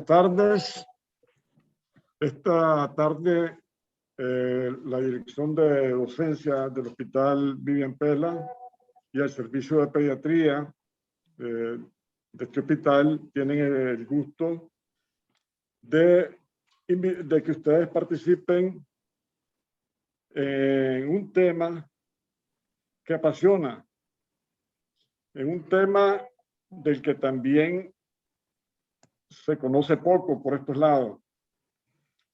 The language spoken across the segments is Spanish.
tardes. Esta tarde la Dirección de Docencia del Hospital Vivian Pela y el Servicio de Pediatría de este hospital tienen el gusto de que ustedes participen en un tema que apasiona, en un tema del que también se conoce poco por estos lados,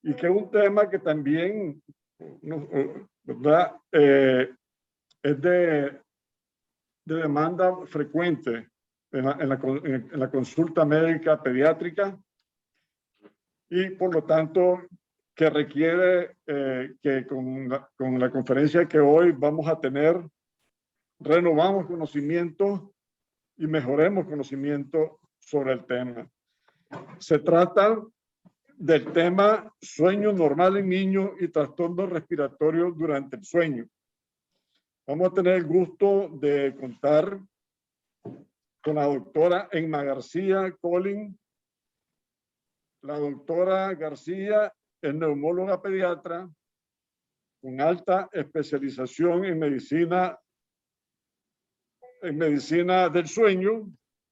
y que es un tema que también ¿verdad? Es de demanda frecuente en la consulta médica pediátrica, y por lo tanto que requiere que con la conferencia que hoy vamos a tener, renovamos conocimiento y mejoremos conocimiento sobre el tema. Se trata del tema sueño normal en niños y trastornos respiratorios durante el sueño. Vamos a tener el gusto de contar con la doctora Emma García Collin. La doctora García es neumóloga pediatra con alta especialización en medicina del sueño,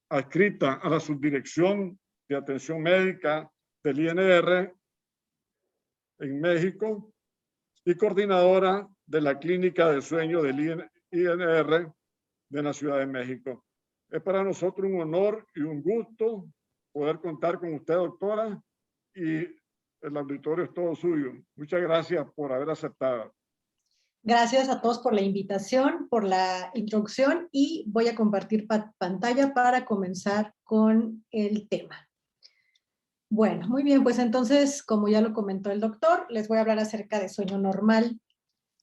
adscrita a la Subdirección de Atención Médica del INR en México y coordinadora de la Clínica del Sueño del INR de la Ciudad de México. Es para nosotros un honor y un gusto poder contar con usted, doctora, y el auditorio es todo suyo. Muchas gracias por haber aceptado. Gracias a todos por la invitación, por la introducción, y voy a compartir pantalla para comenzar con el tema. Bueno, muy bien, pues entonces, como ya lo comentó el doctor, les voy a hablar acerca de sueño normal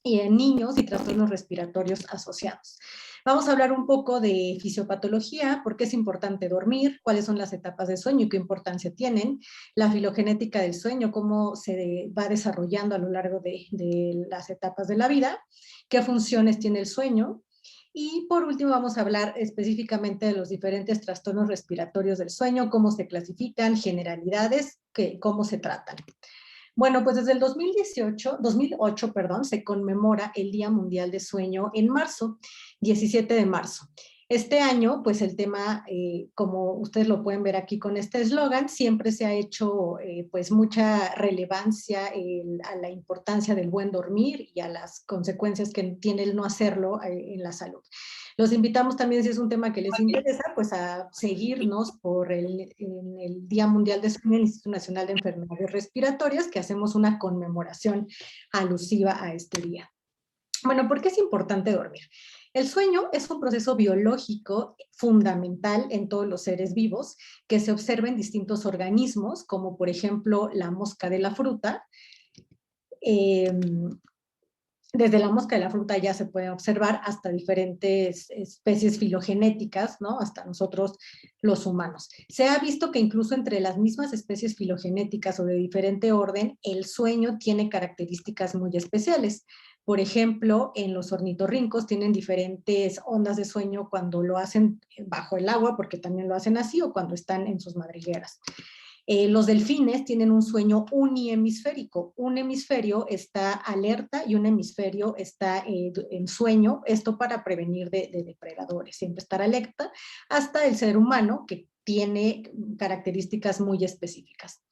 y en niños y trastornos respiratorios asociados. Vamos a hablar un poco de fisiopatología, por qué es importante dormir, cuáles son las etapas de sueño y qué importancia tienen, la filogenética del sueño, cómo se va desarrollando a lo largo de las etapas de la vida, qué funciones tiene el sueño, y por último vamos a hablar específicamente de los diferentes trastornos respiratorios del sueño, cómo se clasifican, generalidades, cómo se tratan. Bueno, pues desde el 2008, se conmemora el Día Mundial de Sueño en marzo, 17 de marzo. Este año, pues el tema, como ustedes lo pueden ver aquí con este eslogan, siempre se ha hecho pues mucha relevancia a la importancia del buen dormir y a las consecuencias que tiene el no hacerlo en la salud. Los invitamos también, si es un tema que les interesa, pues a seguirnos en el Día Mundial de Sueño, el Instituto Nacional de Enfermedades Respiratorias, que hacemos una conmemoración alusiva a este día. Bueno, ¿por qué es importante dormir? El sueño es un proceso biológico fundamental en todos los seres vivos que se observa en distintos organismos, como por ejemplo la mosca de la fruta. Desde la mosca de la fruta ya se puede observar hasta diferentes especies filogenéticas, ¿no? Hasta nosotros los humanos. Se ha visto que incluso entre las mismas especies filogenéticas o de diferente orden, el sueño tiene características muy especiales. Por ejemplo, en los ornitorrincos tienen diferentes ondas de sueño cuando lo hacen bajo el agua, porque también lo hacen así, o cuando están en sus madrigueras. Los delfines tienen un sueño unihemisférico. Un hemisferio está alerta y un hemisferio está en sueño, esto para prevenir de depredadores, siempre estar alerta, hasta el ser humano, que tiene características muy específicas.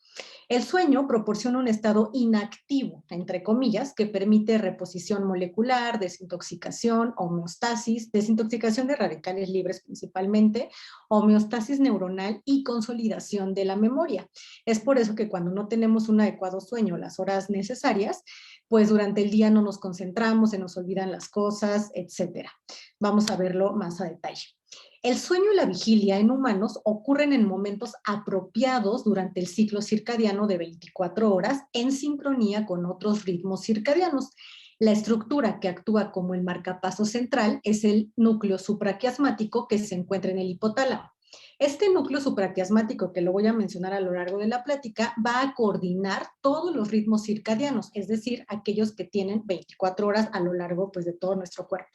El sueño proporciona un estado inactivo, entre comillas, que permite reposición molecular, desintoxicación, homeostasis, desintoxicación de radicales libres principalmente, homeostasis neuronal y consolidación de la memoria. Es por eso que cuando no tenemos un adecuado sueño las horas necesarias, pues durante el día no nos concentramos, se nos olvidan las cosas, etc. Vamos a verlo más a detalle. El sueño y la vigilia en humanos ocurren en momentos apropiados durante el ciclo circadiano de 24 horas en sincronía con otros ritmos circadianos. La estructura que actúa como el marcapaso central es el núcleo supraquiasmático que se encuentra en el hipotálamo. Este núcleo supraquiasmático, que lo voy a mencionar a lo largo de la plática, va a coordinar todos los ritmos circadianos, es decir, aquellos que tienen 24 horas a lo largo pues, de todo nuestro cuerpo.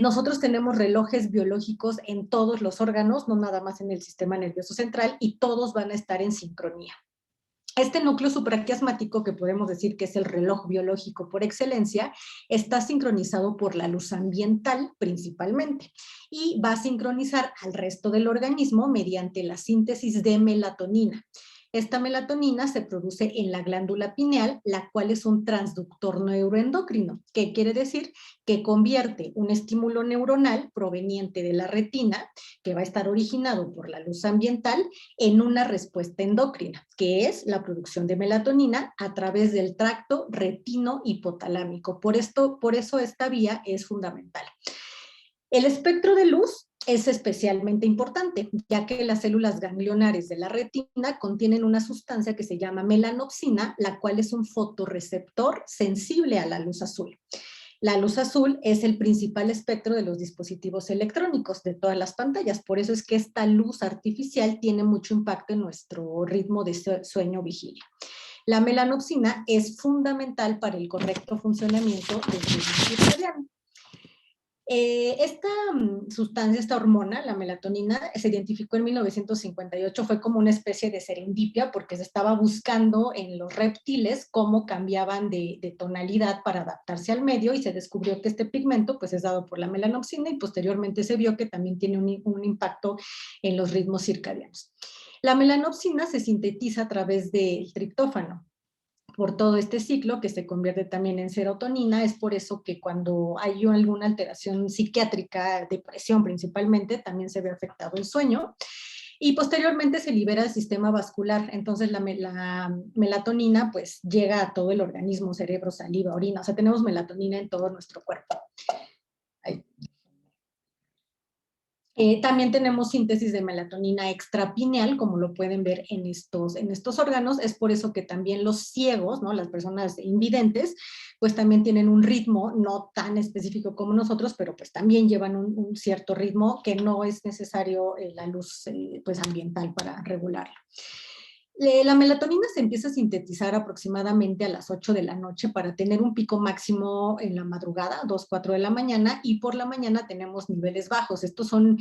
Nosotros tenemos relojes biológicos en todos los órganos, no nada más en el sistema nervioso central, y todos van a estar en sincronía. Este núcleo supraquiasmático, que podemos decir que es el reloj biológico por excelencia, está sincronizado por la luz ambiental principalmente y va a sincronizar al resto del organismo mediante la síntesis de melatonina. Esta melatonina se produce en la glándula pineal, la cual es un transductor neuroendocrino. ¿Qué quiere decir? Que convierte un estímulo neuronal proveniente de la retina, que va a estar originado por la luz ambiental, en una respuesta endocrina, que es la producción de melatonina a través del tracto retino-hipotalámico. Por eso esta vía es fundamental. El espectro de luz es especialmente importante, ya que las células ganglionares de la retina contienen una sustancia que se llama melanopsina, la cual es un fotorreceptor sensible a la luz azul. La luz azul es el principal espectro de los dispositivos electrónicos, de todas las pantallas. Por eso es que esta luz artificial tiene mucho impacto en nuestro ritmo de sueño-vigilia. La melanopsina es fundamental para el correcto funcionamiento del ritmo circadiano. Esta sustancia, esta hormona, la melatonina, se identificó en 1958, fue como una especie de serendipia porque se estaba buscando en los reptiles cómo cambiaban de tonalidad para adaptarse al medio y se descubrió que este pigmento pues es dado por la melanopsina y posteriormente se vio que también tiene un impacto en los ritmos circadianos. La melanopsina se sintetiza a través del triptófano. Por todo este ciclo que se convierte también en serotonina, es por eso que cuando hay alguna alteración psiquiátrica, depresión principalmente, también se ve afectado el sueño. Y posteriormente se libera el sistema vascular, entonces la melatonina pues llega a todo el organismo, cerebro, saliva, orina, o sea, tenemos melatonina en todo nuestro cuerpo. Ahí. También tenemos síntesis de melatonina extrapineal, como lo pueden ver en estos órganos. Es por eso que también los ciegos, ¿no? Las personas invidentes, pues también tienen un ritmo no tan específico como nosotros, pero pues también llevan un cierto ritmo que no es necesario la luz pues ambiental para regularlo. La melatonina se empieza a sintetizar aproximadamente a las 8 de la noche para tener un pico máximo en la madrugada, 2, 4 de la mañana, y por la mañana tenemos niveles bajos. Estos son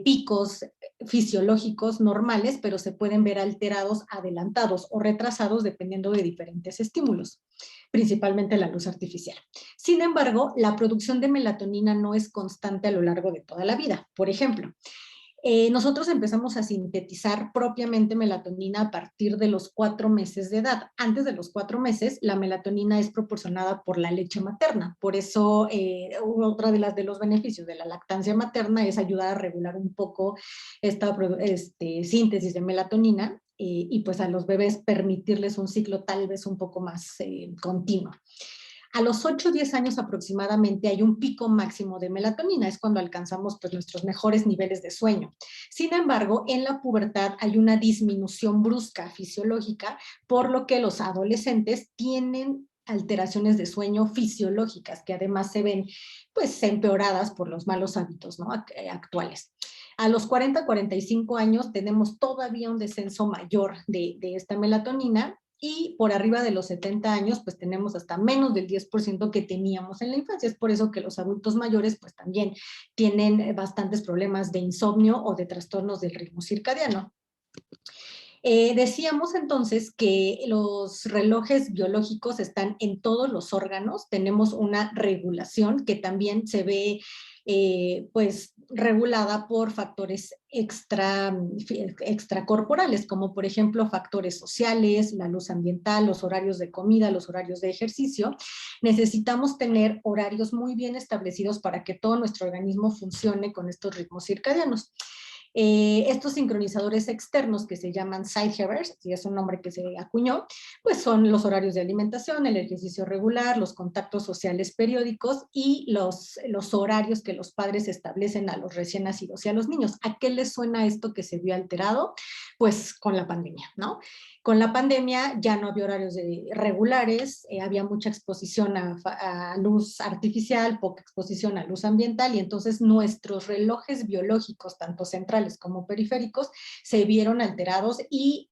picos fisiológicos normales, pero se pueden ver alterados, adelantados o retrasados dependiendo de diferentes estímulos, principalmente la luz artificial. Sin embargo, la producción de melatonina no es constante a lo largo de toda la vida. Por ejemplo, nosotros empezamos a sintetizar propiamente melatonina a partir de los 4 meses de edad. Antes de los 4 meses, la melatonina es proporcionada por la leche materna. Por eso, otra de los beneficios de la lactancia materna es ayudar a regular un poco esta síntesis de melatonina y pues a los bebés permitirles un ciclo tal vez un poco más continuo. A los 8 o 10 años aproximadamente hay un pico máximo de melatonina, es cuando alcanzamos pues, nuestros mejores niveles de sueño. Sin embargo, en la pubertad hay una disminución brusca fisiológica, por lo que los adolescentes tienen alteraciones de sueño fisiológicas que además se ven pues empeoradas por los malos hábitos, ¿no? Actuales. A los 40-45 años tenemos todavía un descenso mayor de esta melatonina y por arriba de los 70 años pues tenemos hasta menos del 10% que teníamos en la infancia. Es por eso que los adultos mayores pues también tienen bastantes problemas de insomnio o de trastornos del ritmo circadiano. Decíamos entonces que los relojes biológicos están en todos los órganos, tenemos una regulación que también se ve pues regulada por factores extracorporales, como por ejemplo factores sociales, la luz ambiental, los horarios de comida, los horarios de ejercicio. Necesitamos tener horarios muy bien establecidos para que todo nuestro organismo funcione con estos ritmos circadianos. Estos sincronizadores externos que se llaman Zeigerbers, y es un nombre que se acuñó, pues son los horarios de alimentación, el ejercicio regular, los contactos sociales periódicos y los horarios que los padres establecen a los recién nacidos y a los niños. ¿A qué les suena esto que se vio alterado? Pues con la pandemia, ¿no? Con la pandemia ya no había horarios regulares, había mucha exposición a luz artificial, poca exposición a luz ambiental y entonces nuestros relojes biológicos, tanto centrales como periféricos, se vieron alterados y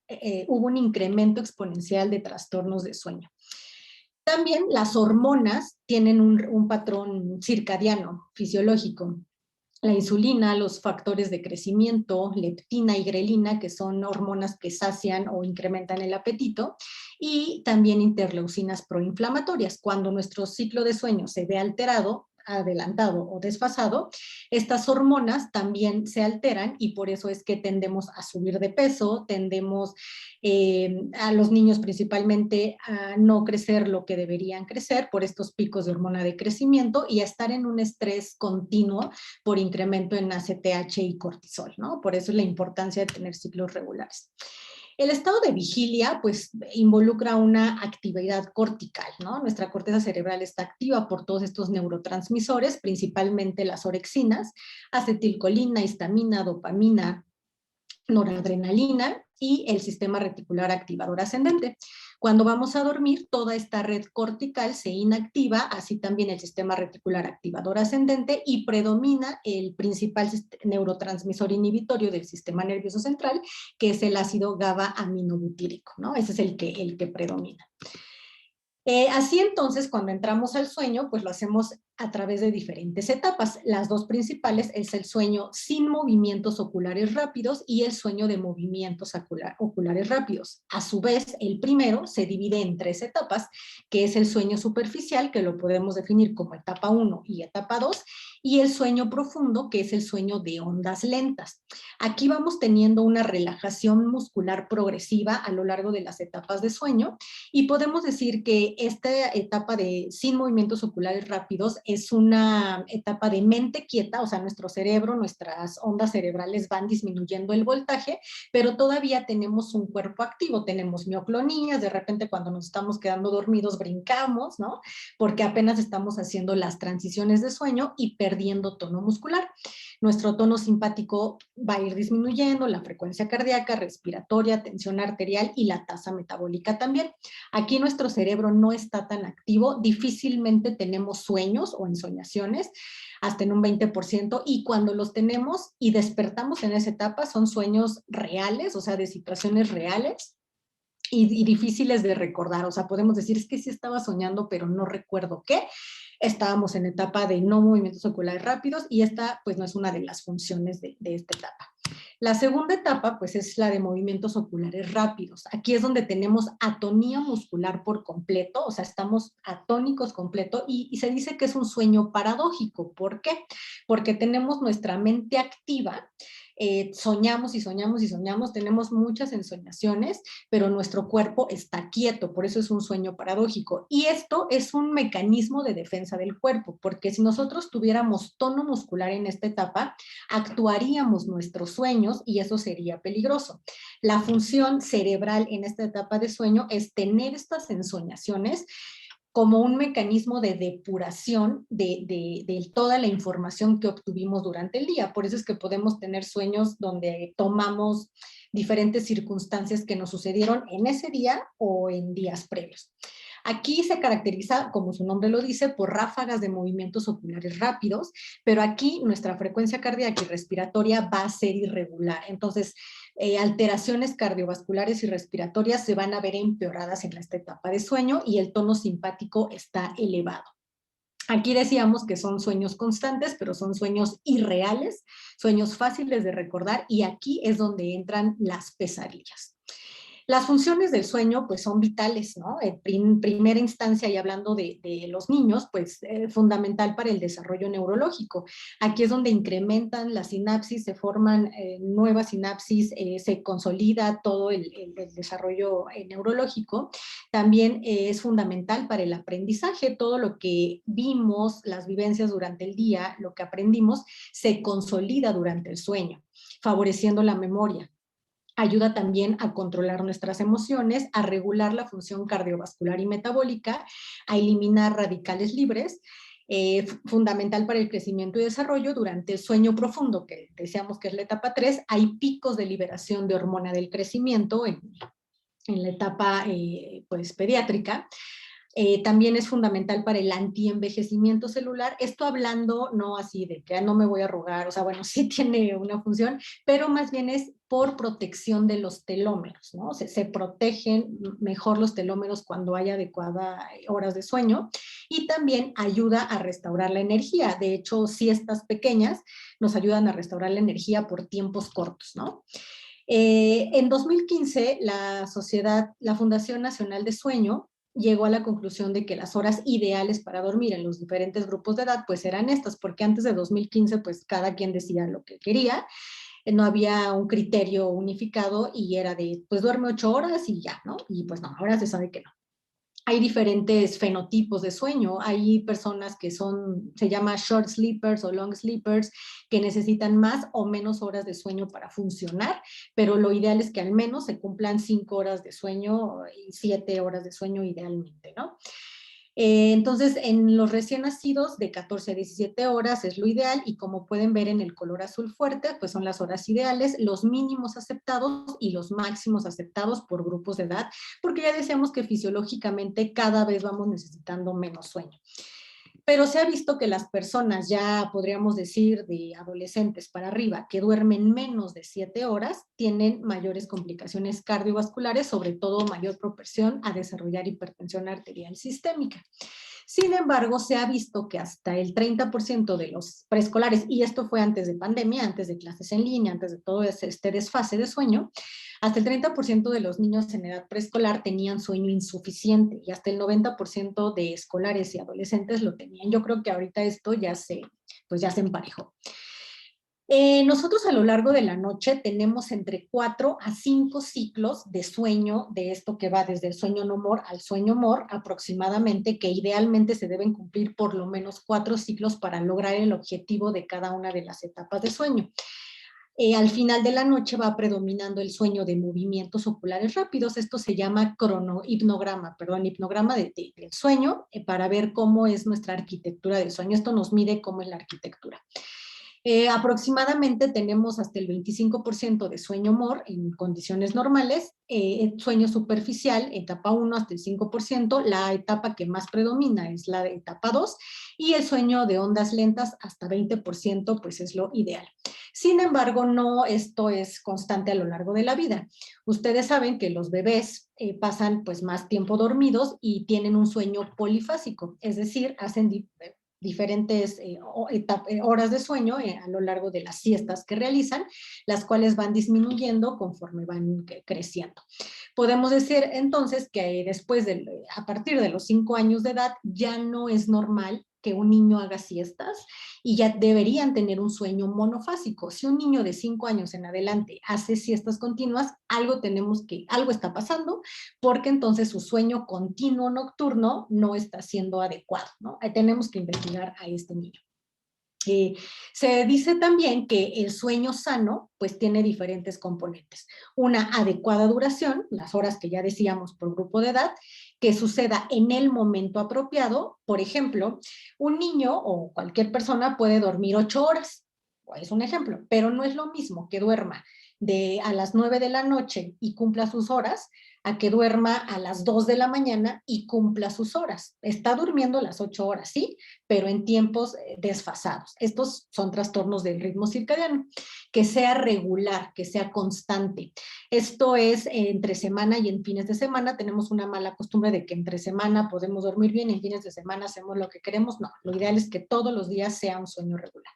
hubo un incremento exponencial de trastornos de sueño. También las hormonas tienen un patrón circadiano, fisiológico. La insulina, los factores de crecimiento, leptina y grelina, que son hormonas que sacian o incrementan el apetito, y también interleucinas proinflamatorias. Cuando nuestro ciclo de sueño se ve alterado, adelantado o desfasado, estas hormonas también se alteran y por eso es que tendemos a subir de peso, tendemos a los niños principalmente a no crecer lo que deberían crecer por estos picos de hormona de crecimiento y a estar en un estrés continuo por incremento en ACTH y cortisol, ¿no? Por eso es la importancia de tener ciclos regulares. El estado de vigilia, pues, involucra una actividad cortical, ¿no? Nuestra corteza cerebral está activa por todos estos neurotransmisores, principalmente las orexinas, acetilcolina, histamina, dopamina, noradrenalina y el sistema reticular activador ascendente. Cuando vamos a dormir, toda esta red cortical se inactiva, así también el sistema reticular activador ascendente y predomina el principal neurotransmisor inhibitorio del sistema nervioso central, que es el ácido GABA aminobutírico, ¿no? Ese es el que predomina. Así entonces, cuando entramos al sueño, pues lo hacemos a través de diferentes etapas. Las dos principales es el sueño sin movimientos oculares rápidos y el sueño de movimientos oculares rápidos. A su vez, el primero se divide en 3 etapas, que es el sueño superficial, que lo podemos definir como etapa 1 y etapa 2, y el sueño profundo, que es el sueño de ondas lentas. Aquí vamos teniendo una relajación muscular progresiva a lo largo de las etapas de sueño y podemos decir que esta etapa de sin movimientos oculares rápidos es una etapa de mente quieta, o sea, nuestro cerebro, nuestras ondas cerebrales van disminuyendo el voltaje, pero todavía tenemos un cuerpo activo, tenemos mioclonías, de repente cuando nos estamos quedando dormidos brincamos, ¿no? Porque apenas estamos haciendo las transiciones de sueño y perdiendo tono muscular. Nuestro tono simpático va a ir disminuyendo, la frecuencia cardíaca, respiratoria, tensión arterial y la tasa metabólica también. Aquí nuestro cerebro no está tan activo, difícilmente tenemos sueños o ensoñaciones, hasta en un 20%, y cuando los tenemos y despertamos en esa etapa son sueños reales, o sea, de situaciones reales, y difíciles de recordar, o sea, podemos decir, es que sí estaba soñando, pero no recuerdo qué. Estábamos en etapa de no movimientos oculares rápidos y esta pues no es una de las funciones de esta etapa. La segunda etapa pues es la de movimientos oculares rápidos. Aquí es donde tenemos atonía muscular por completo, o sea, estamos atónicos completo y se dice que es un sueño paradójico. ¿Por qué? Porque tenemos nuestra mente activa, soñamos y soñamos y soñamos, tenemos muchas ensoñaciones, pero nuestro cuerpo está quieto, por eso es un sueño paradójico. Y esto es un mecanismo de defensa del cuerpo, porque si nosotros tuviéramos tono muscular en esta etapa, actuaríamos nuestros sueños y eso sería peligroso. La función cerebral en esta etapa de sueño es tener estas ensoñaciones como un mecanismo de depuración de toda la información que obtuvimos durante el día. Por eso es que podemos tener sueños donde tomamos diferentes circunstancias que nos sucedieron en ese día o en días previos. Aquí se caracteriza, como su nombre lo dice, por ráfagas de movimientos oculares rápidos, pero aquí nuestra frecuencia cardíaca y respiratoria va a ser irregular. Entonces, alteraciones cardiovasculares y respiratorias se van a ver empeoradas en esta etapa de sueño y el tono simpático está elevado. Aquí decíamos que son sueños constantes, pero son sueños irreales, sueños fáciles de recordar, y aquí es donde entran las pesadillas. Las funciones del sueño pues son vitales, ¿no? En primera instancia, y hablando de los niños, pues fundamental para el desarrollo neurológico. Aquí es donde incrementan las sinapsis, se forman nuevas sinapsis, se consolida todo el desarrollo neurológico. También es fundamental para el aprendizaje, todo lo que vimos, las vivencias durante el día, lo que aprendimos, se consolida durante el sueño, favoreciendo la memoria. Ayuda también a controlar nuestras emociones, a regular la función cardiovascular y metabólica, a eliminar radicales libres, fundamental para el crecimiento y desarrollo. Durante el sueño profundo, que decíamos que es la etapa 3, hay picos de liberación de hormona del crecimiento en la etapa pues, pediátrica. También es fundamental para el antienvejecimiento celular. Esto hablando no así de que no me voy a arrugar, o sea, bueno, sí tiene una función, pero más bien es por protección de los telómeros, ¿no? Se protegen mejor los telómeros cuando hay adecuadas horas de sueño y también ayuda a restaurar la energía. De hecho, siestas pequeñas nos ayudan a restaurar la energía por tiempos cortos, ¿no? En 2015, la Fundación Nacional de Sueño llegó a la conclusión de que las horas ideales para dormir en los diferentes grupos de edad pues eran estas, porque antes de 2015 pues cada quien decía lo que quería, no había un criterio unificado y era de pues duerme 8 horas y ya, ¿no? Y pues no, ahora se sabe que no. Hay diferentes fenotipos de sueño. Hay personas que se llama short sleepers o long sleepers, que necesitan más o menos horas de sueño para funcionar, pero lo ideal es que al menos se cumplan 5 horas de sueño y 7 horas de sueño idealmente, ¿no? Entonces, en los recién nacidos, de 14 a 17 horas es lo ideal, y como pueden ver en el color azul fuerte, pues son las horas ideales, los mínimos aceptados y los máximos aceptados por grupos de edad, porque ya decíamos que fisiológicamente cada vez vamos necesitando menos sueño. Pero se ha visto que las personas, ya podríamos decir de adolescentes para arriba, que duermen menos de 7 horas, tienen mayores complicaciones cardiovasculares, sobre todo mayor propensión a desarrollar hipertensión arterial sistémica. Sin embargo, se ha visto que hasta el 30% de los preescolares, y esto fue antes de pandemia, antes de clases en línea, antes de todo este desfase de sueño, hasta el 30% de los niños en edad preescolar tenían sueño insuficiente y hasta el 90% de escolares y adolescentes lo tenían. Yo creo que ahorita esto pues ya se emparejó. Nosotros a lo largo de la noche tenemos entre 4 a 5 ciclos de sueño, de esto que va desde el sueño no mor al sueño mor aproximadamente, que idealmente se deben cumplir por lo menos 4 ciclos para lograr el objetivo de cada una de las etapas de sueño. Al final de la noche va predominando el sueño de movimientos oculares rápidos. Esto se llama hipnograma del sueño, para ver cómo es nuestra arquitectura del sueño. Esto nos mide cómo es la arquitectura. Aproximadamente tenemos hasta el 25% de sueño MOR en condiciones normales, sueño superficial, etapa 1 hasta el 5%, la etapa que más predomina es la de etapa 2, y el sueño de ondas lentas hasta 20%, pues es lo ideal. Sin embargo, no esto es constante a lo largo de la vida. Ustedes saben que los bebés pasan pues más tiempo dormidos y tienen un sueño polifásico, es decir, hacen diferentes horas de sueño a lo largo de las siestas que realizan, las cuales van disminuyendo conforme van creciendo. Podemos decir entonces que a partir de los 5 años de edad ya no es normal que un niño haga siestas y ya deberían tener un sueño monofásico. Si un niño de 5 años en adelante hace siestas continuas, algo está pasando, porque entonces su sueño continuo nocturno no está siendo adecuado, ¿no? Tenemos que investigar a este niño. Se dice también que el sueño sano pues tiene diferentes componentes. Una adecuada duración, las horas que ya decíamos por grupo de edad, que suceda en el momento apropiado. Por ejemplo, un niño o cualquier persona puede dormir 8 horas, es un ejemplo, pero no es lo mismo que duerma a las 9 de la noche y cumpla sus horas, a que duerma a las 2 de la mañana y cumpla sus horas. Está durmiendo las 8 horas, sí, pero en tiempos desfasados. Estos son trastornos del ritmo circadiano. Que sea regular, que sea constante. Esto es entre semana y en fines de semana. Tenemos una mala costumbre de que entre semana podemos dormir bien, en fines de semana hacemos lo que queremos. No, lo ideal es que todos los días sea un sueño regular,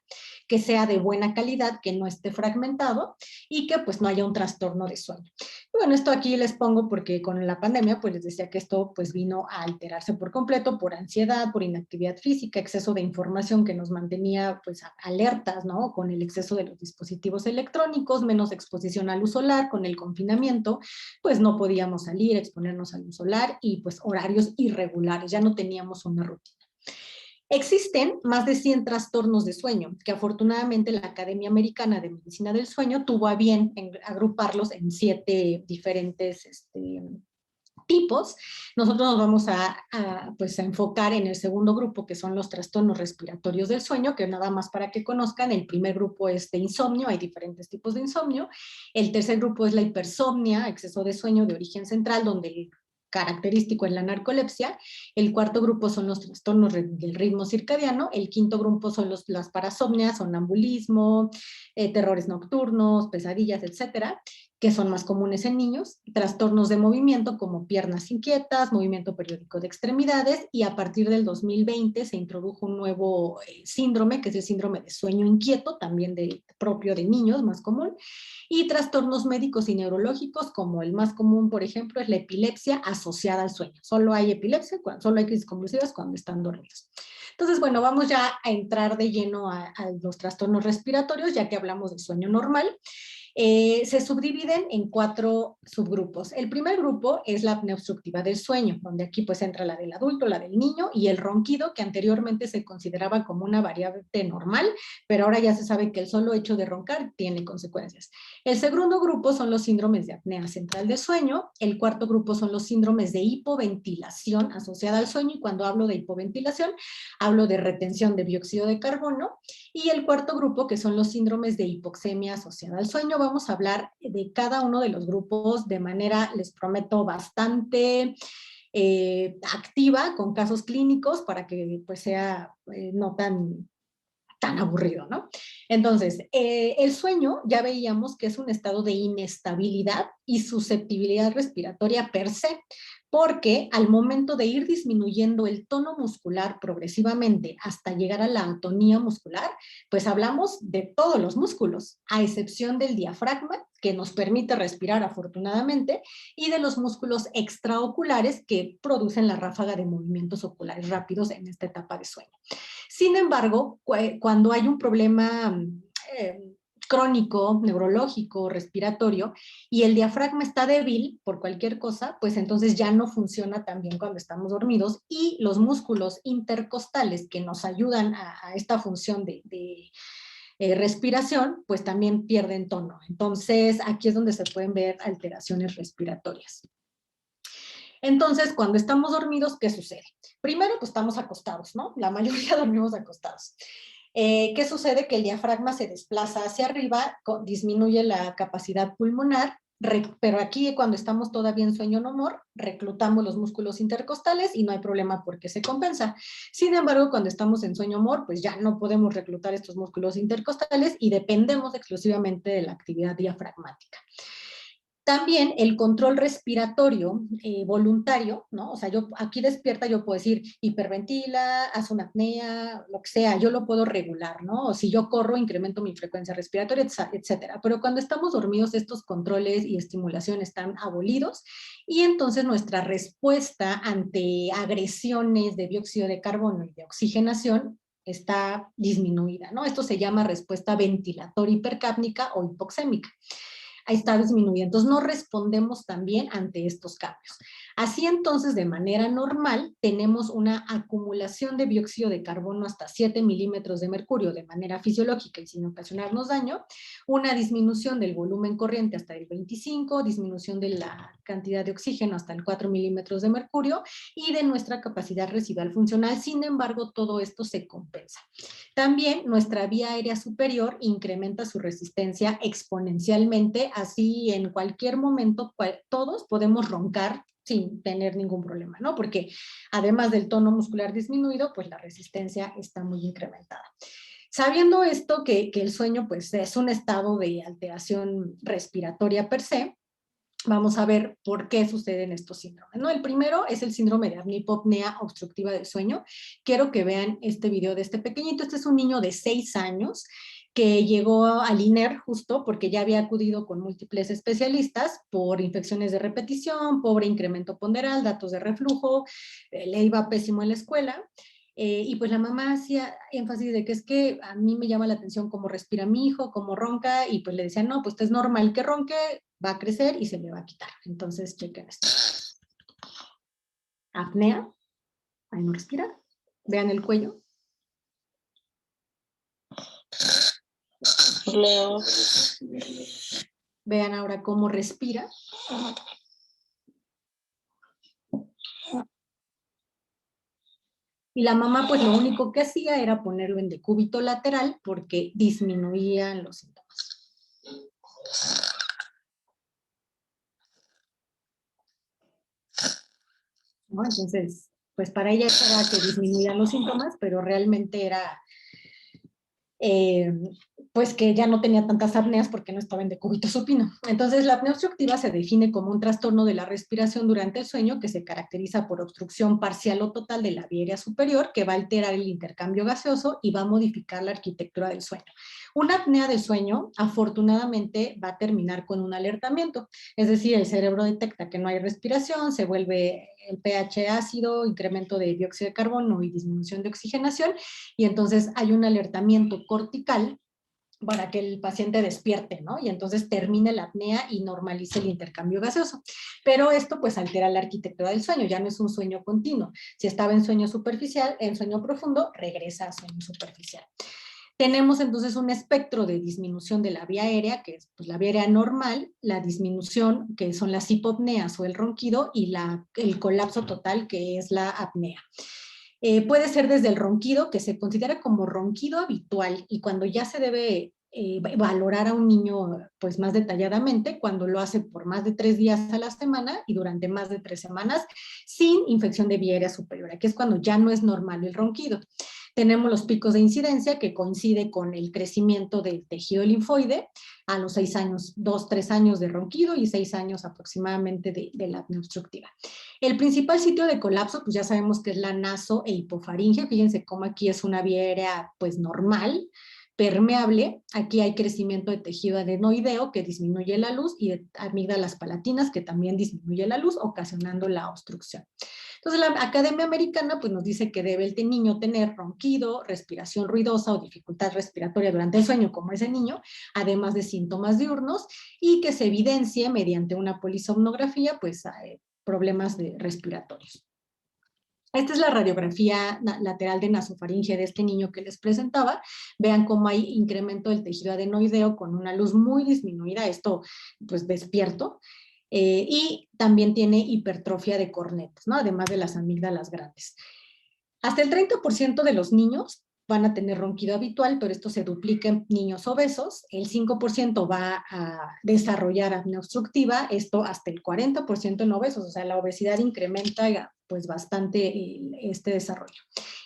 que sea de buena calidad, que no esté fragmentado y que pues no haya un trastorno de sueño. Y bueno, esto aquí les pongo porque con la pandemia pues les decía que esto pues vino a alterarse por completo por ansiedad, por inactividad física, exceso de información que nos mantenía pues alertas, ¿no? Con el exceso de los dispositivos electrónicos, menos exposición a luz solar, con el confinamiento pues no podíamos salir, exponernos a luz solar y pues horarios irregulares, ya no teníamos una rutina. Existen más de 100 trastornos de sueño, que afortunadamente la Academia Americana de Medicina del Sueño tuvo a bien agruparlos en 7 diferentes tipos. Nosotros nos vamos pues a enfocar en el segundo grupo, que son los trastornos respiratorios del sueño, que nada más para que conozcan, el primer grupo es de insomnio, hay diferentes tipos de insomnio. El tercer grupo es la hipersomnia, exceso de sueño de origen central, donde característico en la narcolepsia. El cuarto grupo son los trastornos del ritmo circadiano. El quinto grupo son las parasomnias, sonambulismo, terrores nocturnos, pesadillas, etcétera, que son más comunes en niños. Trastornos de movimiento como piernas inquietas, movimiento periódico de extremidades, y a partir del 2020 se introdujo un nuevo síndrome, que es el síndrome de sueño inquieto, también propio de niños, más común, y trastornos médicos y neurológicos, como el más común, por ejemplo, es la epilepsia asociada al sueño. Solo hay epilepsia, solo hay crisis convulsivas cuando están dormidos. Entonces, bueno, vamos ya a entrar de lleno a los trastornos respiratorios, ya que hablamos de sueño normal. Se subdividen en 4 subgrupos. El primer grupo es la apnea obstructiva del sueño, donde aquí pues entra la del adulto, la del niño y el ronquido, que anteriormente se consideraba como una variante normal, pero ahora ya se sabe que el solo hecho de roncar tiene consecuencias. El segundo grupo son los síndromes de apnea central del sueño. El cuarto grupo son los síndromes de hipoventilación asociada al sueño, y cuando hablo de hipoventilación, hablo de retención de dióxido de carbono. Y el cuarto grupo, que son los síndromes de hipoxemia asociada al sueño. Vamos a hablar de cada uno de los grupos de manera, les prometo, bastante activa, con casos clínicos, para que pues sea no tan aburrido, ¿no? Entonces, el sueño ya veíamos que es un estado de inestabilidad y susceptibilidad respiratoria per se, porque al momento de ir disminuyendo el tono muscular progresivamente hasta llegar a la atonía muscular, pues hablamos de todos los músculos, a excepción del diafragma, que nos permite respirar afortunadamente, y de los músculos extraoculares que producen la ráfaga de movimientos oculares rápidos en esta etapa de sueño. Sin embargo, cuando hay un problema crónico, neurológico, respiratorio, y el diafragma está débil por cualquier cosa, pues entonces ya no funciona tan bien cuando estamos dormidos, y los músculos intercostales que nos ayudan a esta función de respiración, pues también pierden tono. Entonces, aquí es donde se pueden ver alteraciones respiratorias. Entonces, cuando estamos dormidos, ¿qué sucede? Primero, pues estamos acostados, ¿no? La mayoría dormimos acostados. ¿Qué sucede? Que el diafragma se desplaza hacia arriba, disminuye la capacidad pulmonar, pero aquí cuando estamos todavía en sueño no more, reclutamos los músculos intercostales y no hay problema porque se compensa. Sin embargo, cuando estamos en sueño more, pues ya no podemos reclutar estos músculos intercostales y dependemos exclusivamente de la actividad diafragmática. También el control respiratorio voluntario, ¿no? O sea, yo aquí despierta, yo puedo decir hiperventila, haz una apnea, lo que sea, yo lo puedo regular, ¿no? O si yo corro, incremento mi frecuencia respiratoria, etcétera. Pero cuando estamos dormidos, estos controles y estimulación están abolidos, y entonces nuestra respuesta ante agresiones de dióxido de carbono y de oxigenación está disminuida, ¿no? Esto se llama respuesta ventilatoria hipercápnica o hipoxémica. Ahí está disminuida. Entonces no respondemos también ante estos cambios. Así entonces, de manera normal, tenemos una acumulación de dióxido de carbono hasta 7 milímetros de mercurio de manera fisiológica y sin ocasionarnos daño, una disminución del volumen corriente hasta el 25, disminución de la cantidad de oxígeno hasta el 4 milímetros de mercurio y de nuestra capacidad residual funcional. Sin embargo, todo esto se compensa. También nuestra vía aérea superior incrementa su resistencia exponencialmente, así en cualquier momento todos podemos roncar sin tener ningún problema, ¿no? Porque además del tono muscular disminuido, pues la resistencia está muy incrementada. Sabiendo esto, que el sueño pues es un estado de alteración respiratoria per se, vamos a ver por qué suceden estos síndromes, ¿no? El primero es el síndrome de apnea obstructiva del sueño. Quiero que vean este video de este pequeñito. Este es un niño de 6 años que llegó al INER justo porque ya había acudido con múltiples especialistas por infecciones de repetición, pobre incremento ponderal, datos de reflujo, le iba pésimo en la escuela. Y pues la mamá hacía énfasis de que es que a mí me llama la atención cómo respira mi hijo, cómo ronca, y pues le decían, no, pues es normal que ronque, va a crecer y se le va a quitar. Entonces, chequen esto. Apnea, ahí no respira. Vean el cuello. Leo. Vean ahora cómo respira. Y la mamá, pues lo único que hacía era ponerlo en decúbito lateral porque disminuían los síntomas. ¿no? Entonces, pues para ella era que disminuían los síntomas, pero realmente era pues que ya no tenía tantas apneas porque no estaba en decúbito supino. Entonces, la apnea obstructiva se define como un trastorno de la respiración durante el sueño que se caracteriza por obstrucción parcial o total de la vía aérea superior, que va a alterar el intercambio gaseoso y va a modificar la arquitectura del sueño. Una apnea del sueño, afortunadamente, va a terminar con un alertamiento, es decir, el cerebro detecta que no hay respiración, se vuelve el pH ácido, incremento de dióxido de carbono y disminución de oxigenación, y entonces hay un alertamiento cortical para que el paciente despierte, ¿no? Y entonces termine la apnea y normalice el intercambio gaseoso. Pero esto pues altera la arquitectura del sueño, ya no es un sueño continuo. Si estaba en sueño superficial, en sueño profundo, regresa a sueño superficial. Tenemos entonces un espectro de disminución de la vía aérea, que es pues, la vía aérea normal, la disminución, que son las hipopneas o el ronquido, y el colapso total, que es la apnea. Puede ser desde el ronquido, que se considera como ronquido habitual, y cuando ya se debe valorar a un niño pues más detalladamente, cuando lo hace por más de 3 días a la semana y durante más de 3 semanas, sin infección de vía aérea superior, que es cuando ya no es normal el ronquido. Tenemos los picos de incidencia, que coincide con el crecimiento del tejido linfoide a los 6 años, 2, 3 años de ronquido y 6 años aproximadamente de la apnea obstructiva. El principal sitio de colapso, pues ya sabemos que es la naso e hipofaringe. Fíjense cómo aquí es una vía aérea pues normal, permeable. Aquí hay crecimiento de tejido adenoideo que disminuye la luz y de amígdalas palatinas que también disminuye la luz, ocasionando la obstrucción. Entonces, la Academia Americana pues, nos dice que debe el niño tener ronquido, respiración ruidosa o dificultad respiratoria durante el sueño, como ese niño, además de síntomas diurnos, y que se evidencie mediante una polisomnografía, pues, problemas respiratorios. Esta es la radiografía lateral de nasofaringe de este niño que les presentaba. Vean cómo hay incremento del tejido adenoideo con una luz muy disminuida, esto pues despierto. Y también tiene hipertrofia de cornetas, ¿no? Además de las amígdalas grandes. Hasta el 30% de los niños van a tener ronquido habitual, pero esto se duplica en niños obesos. El 5% va a desarrollar apnea obstructiva, esto hasta el 40% en obesos, o sea, la obesidad incrementa pues bastante este desarrollo.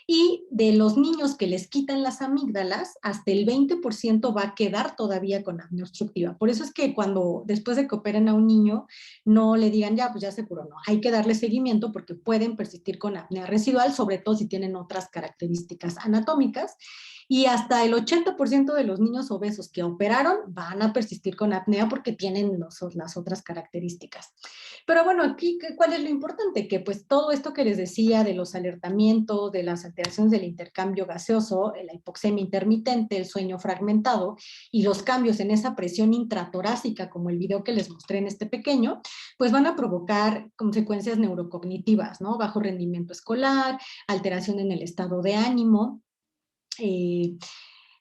Y de los niños que les quitan las amígdalas, hasta el 20% va a quedar todavía con apnea obstructiva. Por eso es que cuando después de que operen a un niño, no le digan ya, pues ya se curó, no. Hay que darle seguimiento porque pueden persistir con apnea residual, sobre todo si tienen otras características anatómicas. Y hasta el 80% de los niños obesos que operaron van a persistir con apnea porque tienen las otras características. Pero bueno, aquí, ¿cuál es lo importante? Que pues todo esto que les decía de los alertamientos, de las alteraciones del intercambio gaseoso, la hipoxemia intermitente, el sueño fragmentado y los cambios en esa presión intratorácica, como el video que les mostré en este pequeño, pues van a provocar consecuencias neurocognitivas, ¿no? Bajo rendimiento escolar, alteración en el estado de ánimo,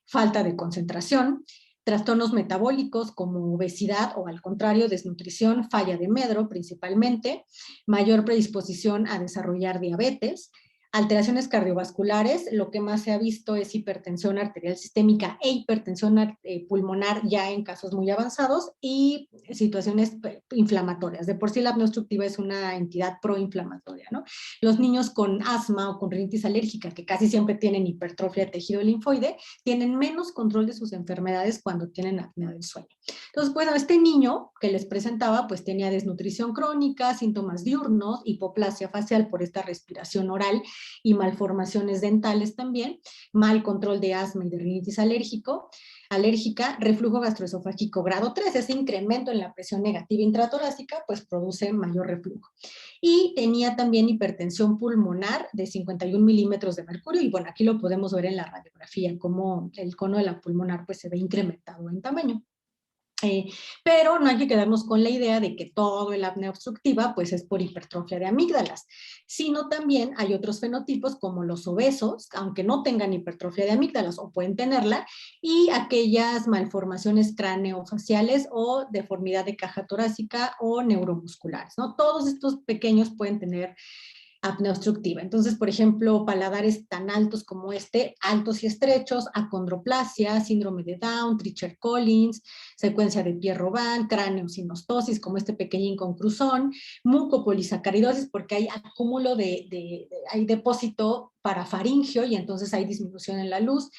falta de concentración, trastornos metabólicos como obesidad o al contrario desnutrición, falla de medro principalmente, mayor predisposición a desarrollar diabetes, alteraciones cardiovasculares, lo que más se ha visto es hipertensión arterial sistémica e hipertensión pulmonar ya en casos muy avanzados y situaciones inflamatorias. De por sí la apnea obstructiva es una entidad proinflamatoria, ¿no? Los niños con asma o con rinitis alérgica, que casi siempre tienen hipertrofia de tejido linfoide, tienen menos control de sus enfermedades cuando tienen apnea del sueño. Entonces, bueno, este niño que les presentaba, pues tenía desnutrición crónica, síntomas diurnos, hipoplasia facial por esta respiración oral y malformaciones dentales también, mal control de asma y de rinitis alérgica, reflujo gastroesofágico grado 3, ese incremento en la presión negativa intratorácica, pues produce mayor reflujo. Y tenía también hipertensión pulmonar de 51 milímetros de mercurio, y bueno, aquí lo podemos ver en la radiografía, cómo el cono de la pulmonar pues se ve incrementado en tamaño. Pero no hay que quedarnos con la idea de que todo el apnea obstructiva pues es por hipertrofia de amígdalas, sino también hay otros fenotipos como los obesos, aunque no tengan hipertrofia de amígdalas o pueden tenerla, y aquellas malformaciones craneofaciales o deformidad de caja torácica o neuromusculares, ¿no? Todos estos pequeños pueden tener apnea obstructiva. Entonces, por ejemplo, paladares tan altos como este, altos y estrechos, acondroplasia, síndrome de Down, Treacher-Collins, secuencia de Pierre-Robin, cráneo-sinostosis, como este pequeñín con cruzón, mucopolisacaridosis, porque hay acúmulo hay depósito parafaringio y entonces hay disminución en la luz,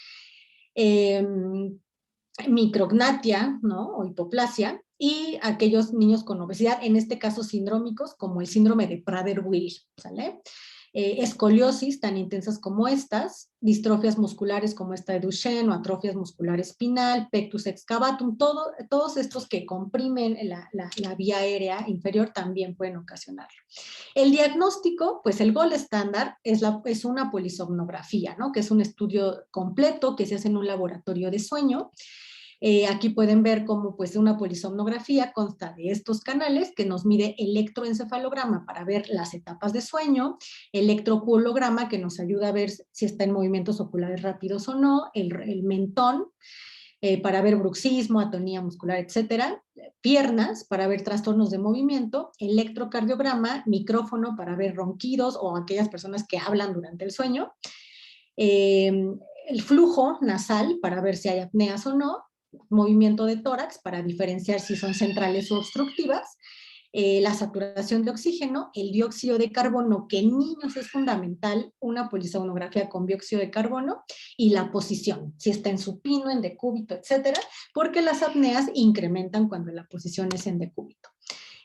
micrognatia, ¿no? O hipoplasia, y aquellos niños con obesidad, en este caso sindrómicos, como el síndrome de Prader-Willi, ¿sale? Escoliosis tan intensas como estas, distrofias musculares como esta de Duchenne o atrofias muscular espinal, pectus excavatum, todos estos que comprimen la vía aérea inferior también pueden ocasionarlo. El diagnóstico, pues el gold estándar es una polisomnografía, ¿no? Que es un estudio completo que se hace en un laboratorio de sueño. Aquí pueden ver cómo pues una polisomnografía consta de estos canales que nos mide electroencefalograma para ver las etapas de sueño, electroculograma que nos ayuda a ver si está en movimientos oculares rápidos o no, el mentón para ver bruxismo, atonía muscular, etcétera, piernas para ver trastornos de movimiento, electrocardiograma, micrófono para ver ronquidos o aquellas personas que hablan durante el sueño, el flujo nasal para ver si hay apneas o no, movimiento de tórax para diferenciar si son centrales o obstructivas, la saturación de oxígeno, el dióxido de carbono, que en niños es fundamental, una polisomnografía con dióxido de carbono, y la posición, si está en supino, en decúbito, etcétera, porque las apneas incrementan cuando la posición es en decúbito.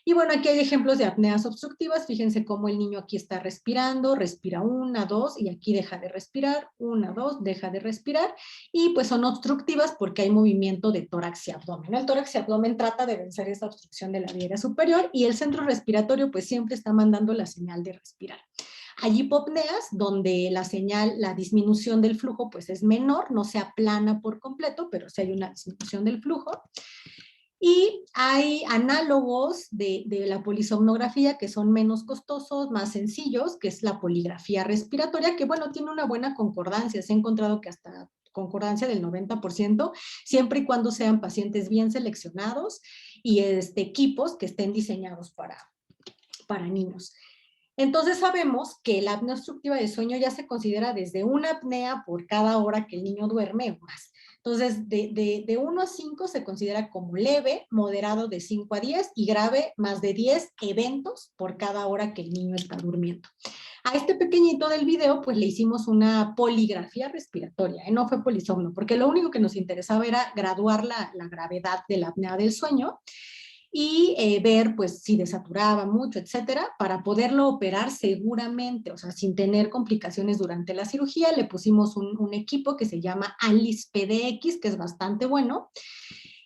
Y bueno, aquí hay ejemplos de apneas obstructivas. Fíjense cómo el niño aquí está respirando, respira 1, 2, y aquí deja de respirar, 1, 2, deja de respirar, y pues son obstructivas porque hay movimiento de tórax y abdomen. El tórax y abdomen trata de vencer esa obstrucción de la vía aérea superior, y el centro respiratorio pues siempre está mandando la señal de respirar. Hay hipopneas donde la señal, la disminución del flujo pues es menor, no se aplana por completo, pero sí hay una disminución del flujo. Y hay análogos de la polisomnografía que son menos costosos, más sencillos, que es la poligrafía respiratoria, que bueno, tiene una buena concordancia. Se ha encontrado que hasta concordancia del 90%, siempre y cuando sean pacientes bien seleccionados y equipos que estén diseñados para niños. Entonces sabemos que la apnea obstructiva de sueño ya se considera desde una apnea por cada hora que el niño duerme o más. Entonces, de 1 a 5 se considera como leve, moderado de 5 a 10 y grave más de 10 eventos por cada hora que el niño está durmiendo. A este pequeñito del video, pues le hicimos una poligrafía respiratoria, no fue polisomno, porque lo único que nos interesaba era graduar la gravedad de la apnea del sueño y ver pues si desaturaba mucho, etcétera, para poderlo operar seguramente, o sea, sin tener complicaciones durante la cirugía. Le pusimos un equipo que se llama ALICE PDX, que es bastante bueno,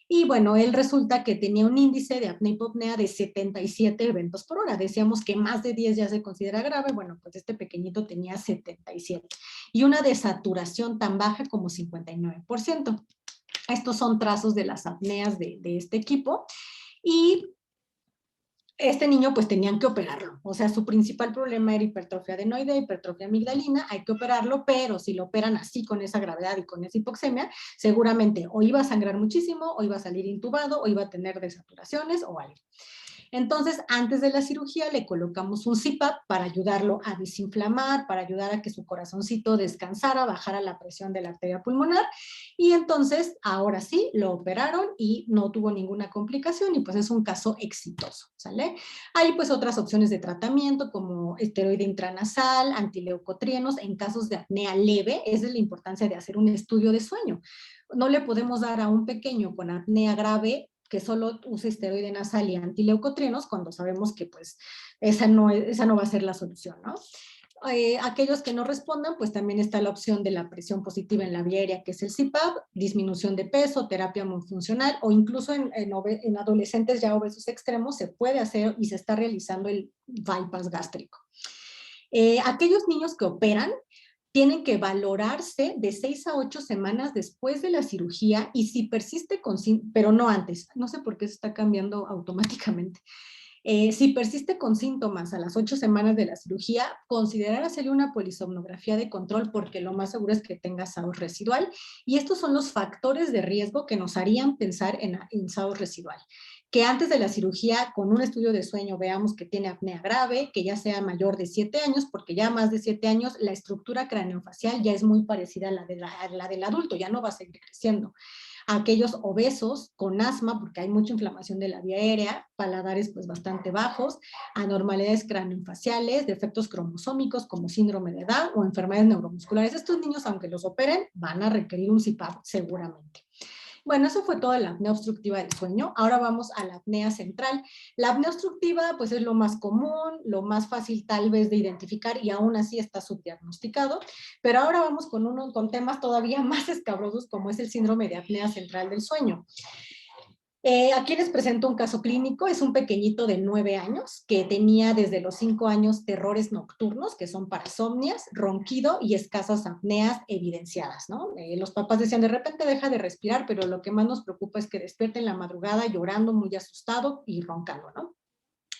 y bueno, él resulta que tenía un índice de apnea-hipopnea de 77 eventos por hora. Decíamos que más de 10 ya se considera grave, bueno, pues este pequeñito tenía 77, y una desaturación tan baja como 59%. Estos son trazos de las apneas de este equipo. Y este niño pues tenían que operarlo, o sea, su principal problema era hipertrofia adenoidea, hipertrofia amigdalina, hay que operarlo, pero si lo operan así con esa gravedad y con esa hipoxemia, seguramente o iba a sangrar muchísimo, o iba a salir intubado, o iba a tener desaturaciones o algo. Entonces, antes de la cirugía le colocamos un CPAP para ayudarlo a desinflamar, para ayudar a que su corazoncito descansara, bajara la presión de la arteria pulmonar, y entonces, ahora sí, lo operaron y no tuvo ninguna complicación, y pues es un caso exitoso, ¿sale? Hay pues otras opciones de tratamiento como esteroide intranasal, antileucotrienos en casos de apnea leve. Esa es la importancia de hacer un estudio de sueño. No le podemos dar a un pequeño con apnea grave que solo use esteroide nasal y antileucotrienos cuando sabemos que pues esa no va a ser la solución, ¿no? Aquellos que no respondan, pues también está la opción de la presión positiva en la vía aérea, que es el CPAP, disminución de peso, terapia funcional, o incluso en adolescentes ya obesos extremos se puede hacer y se está realizando el bypass gástrico. Aquellos niños que operan tienen que valorarse de 6 a 8 semanas después de la cirugía, y si persiste pero no antes, no sé por qué se está cambiando automáticamente. Si persiste con síntomas a las 8 semanas de la cirugía, considerar hacerle una polisomnografía de control, porque lo más seguro es que tenga SAOS residual, y estos son los factores de riesgo que nos harían pensar en SAOS residual. que antes de la cirugía, con un estudio de sueño, veamos que tiene apnea grave, que ya sea mayor de 7 años, porque ya más de 7 años la estructura craneofacial ya es muy parecida a la del adulto, ya no va a seguir creciendo. Aquellos obesos con asma, porque hay mucha inflamación de la vía aérea, paladares pues bastante bajos, anormalidades craneofaciales, defectos cromosómicos como síndrome de Down o enfermedades neuromusculares. Estos niños, aunque los operen, van a requerir un CPAP seguramente. Bueno, eso fue toda la apnea obstructiva del sueño. Ahora vamos a la apnea central. La apnea obstructiva, pues es lo más común, lo más fácil tal vez de identificar y aún así está subdiagnosticado. Pero ahora vamos con temas todavía más escabrosos como es el síndrome de apnea central del sueño. Aquí les presento un caso clínico, es un pequeñito de 9 años que tenía desde los 5 años terrores nocturnos, que son parasomnias, ronquido y escasas apneas evidenciadas, ¿no? Los papás decían, de repente deja de respirar, pero lo que más nos preocupa es que despierte en la madrugada llorando, muy asustado y roncando, ¿no?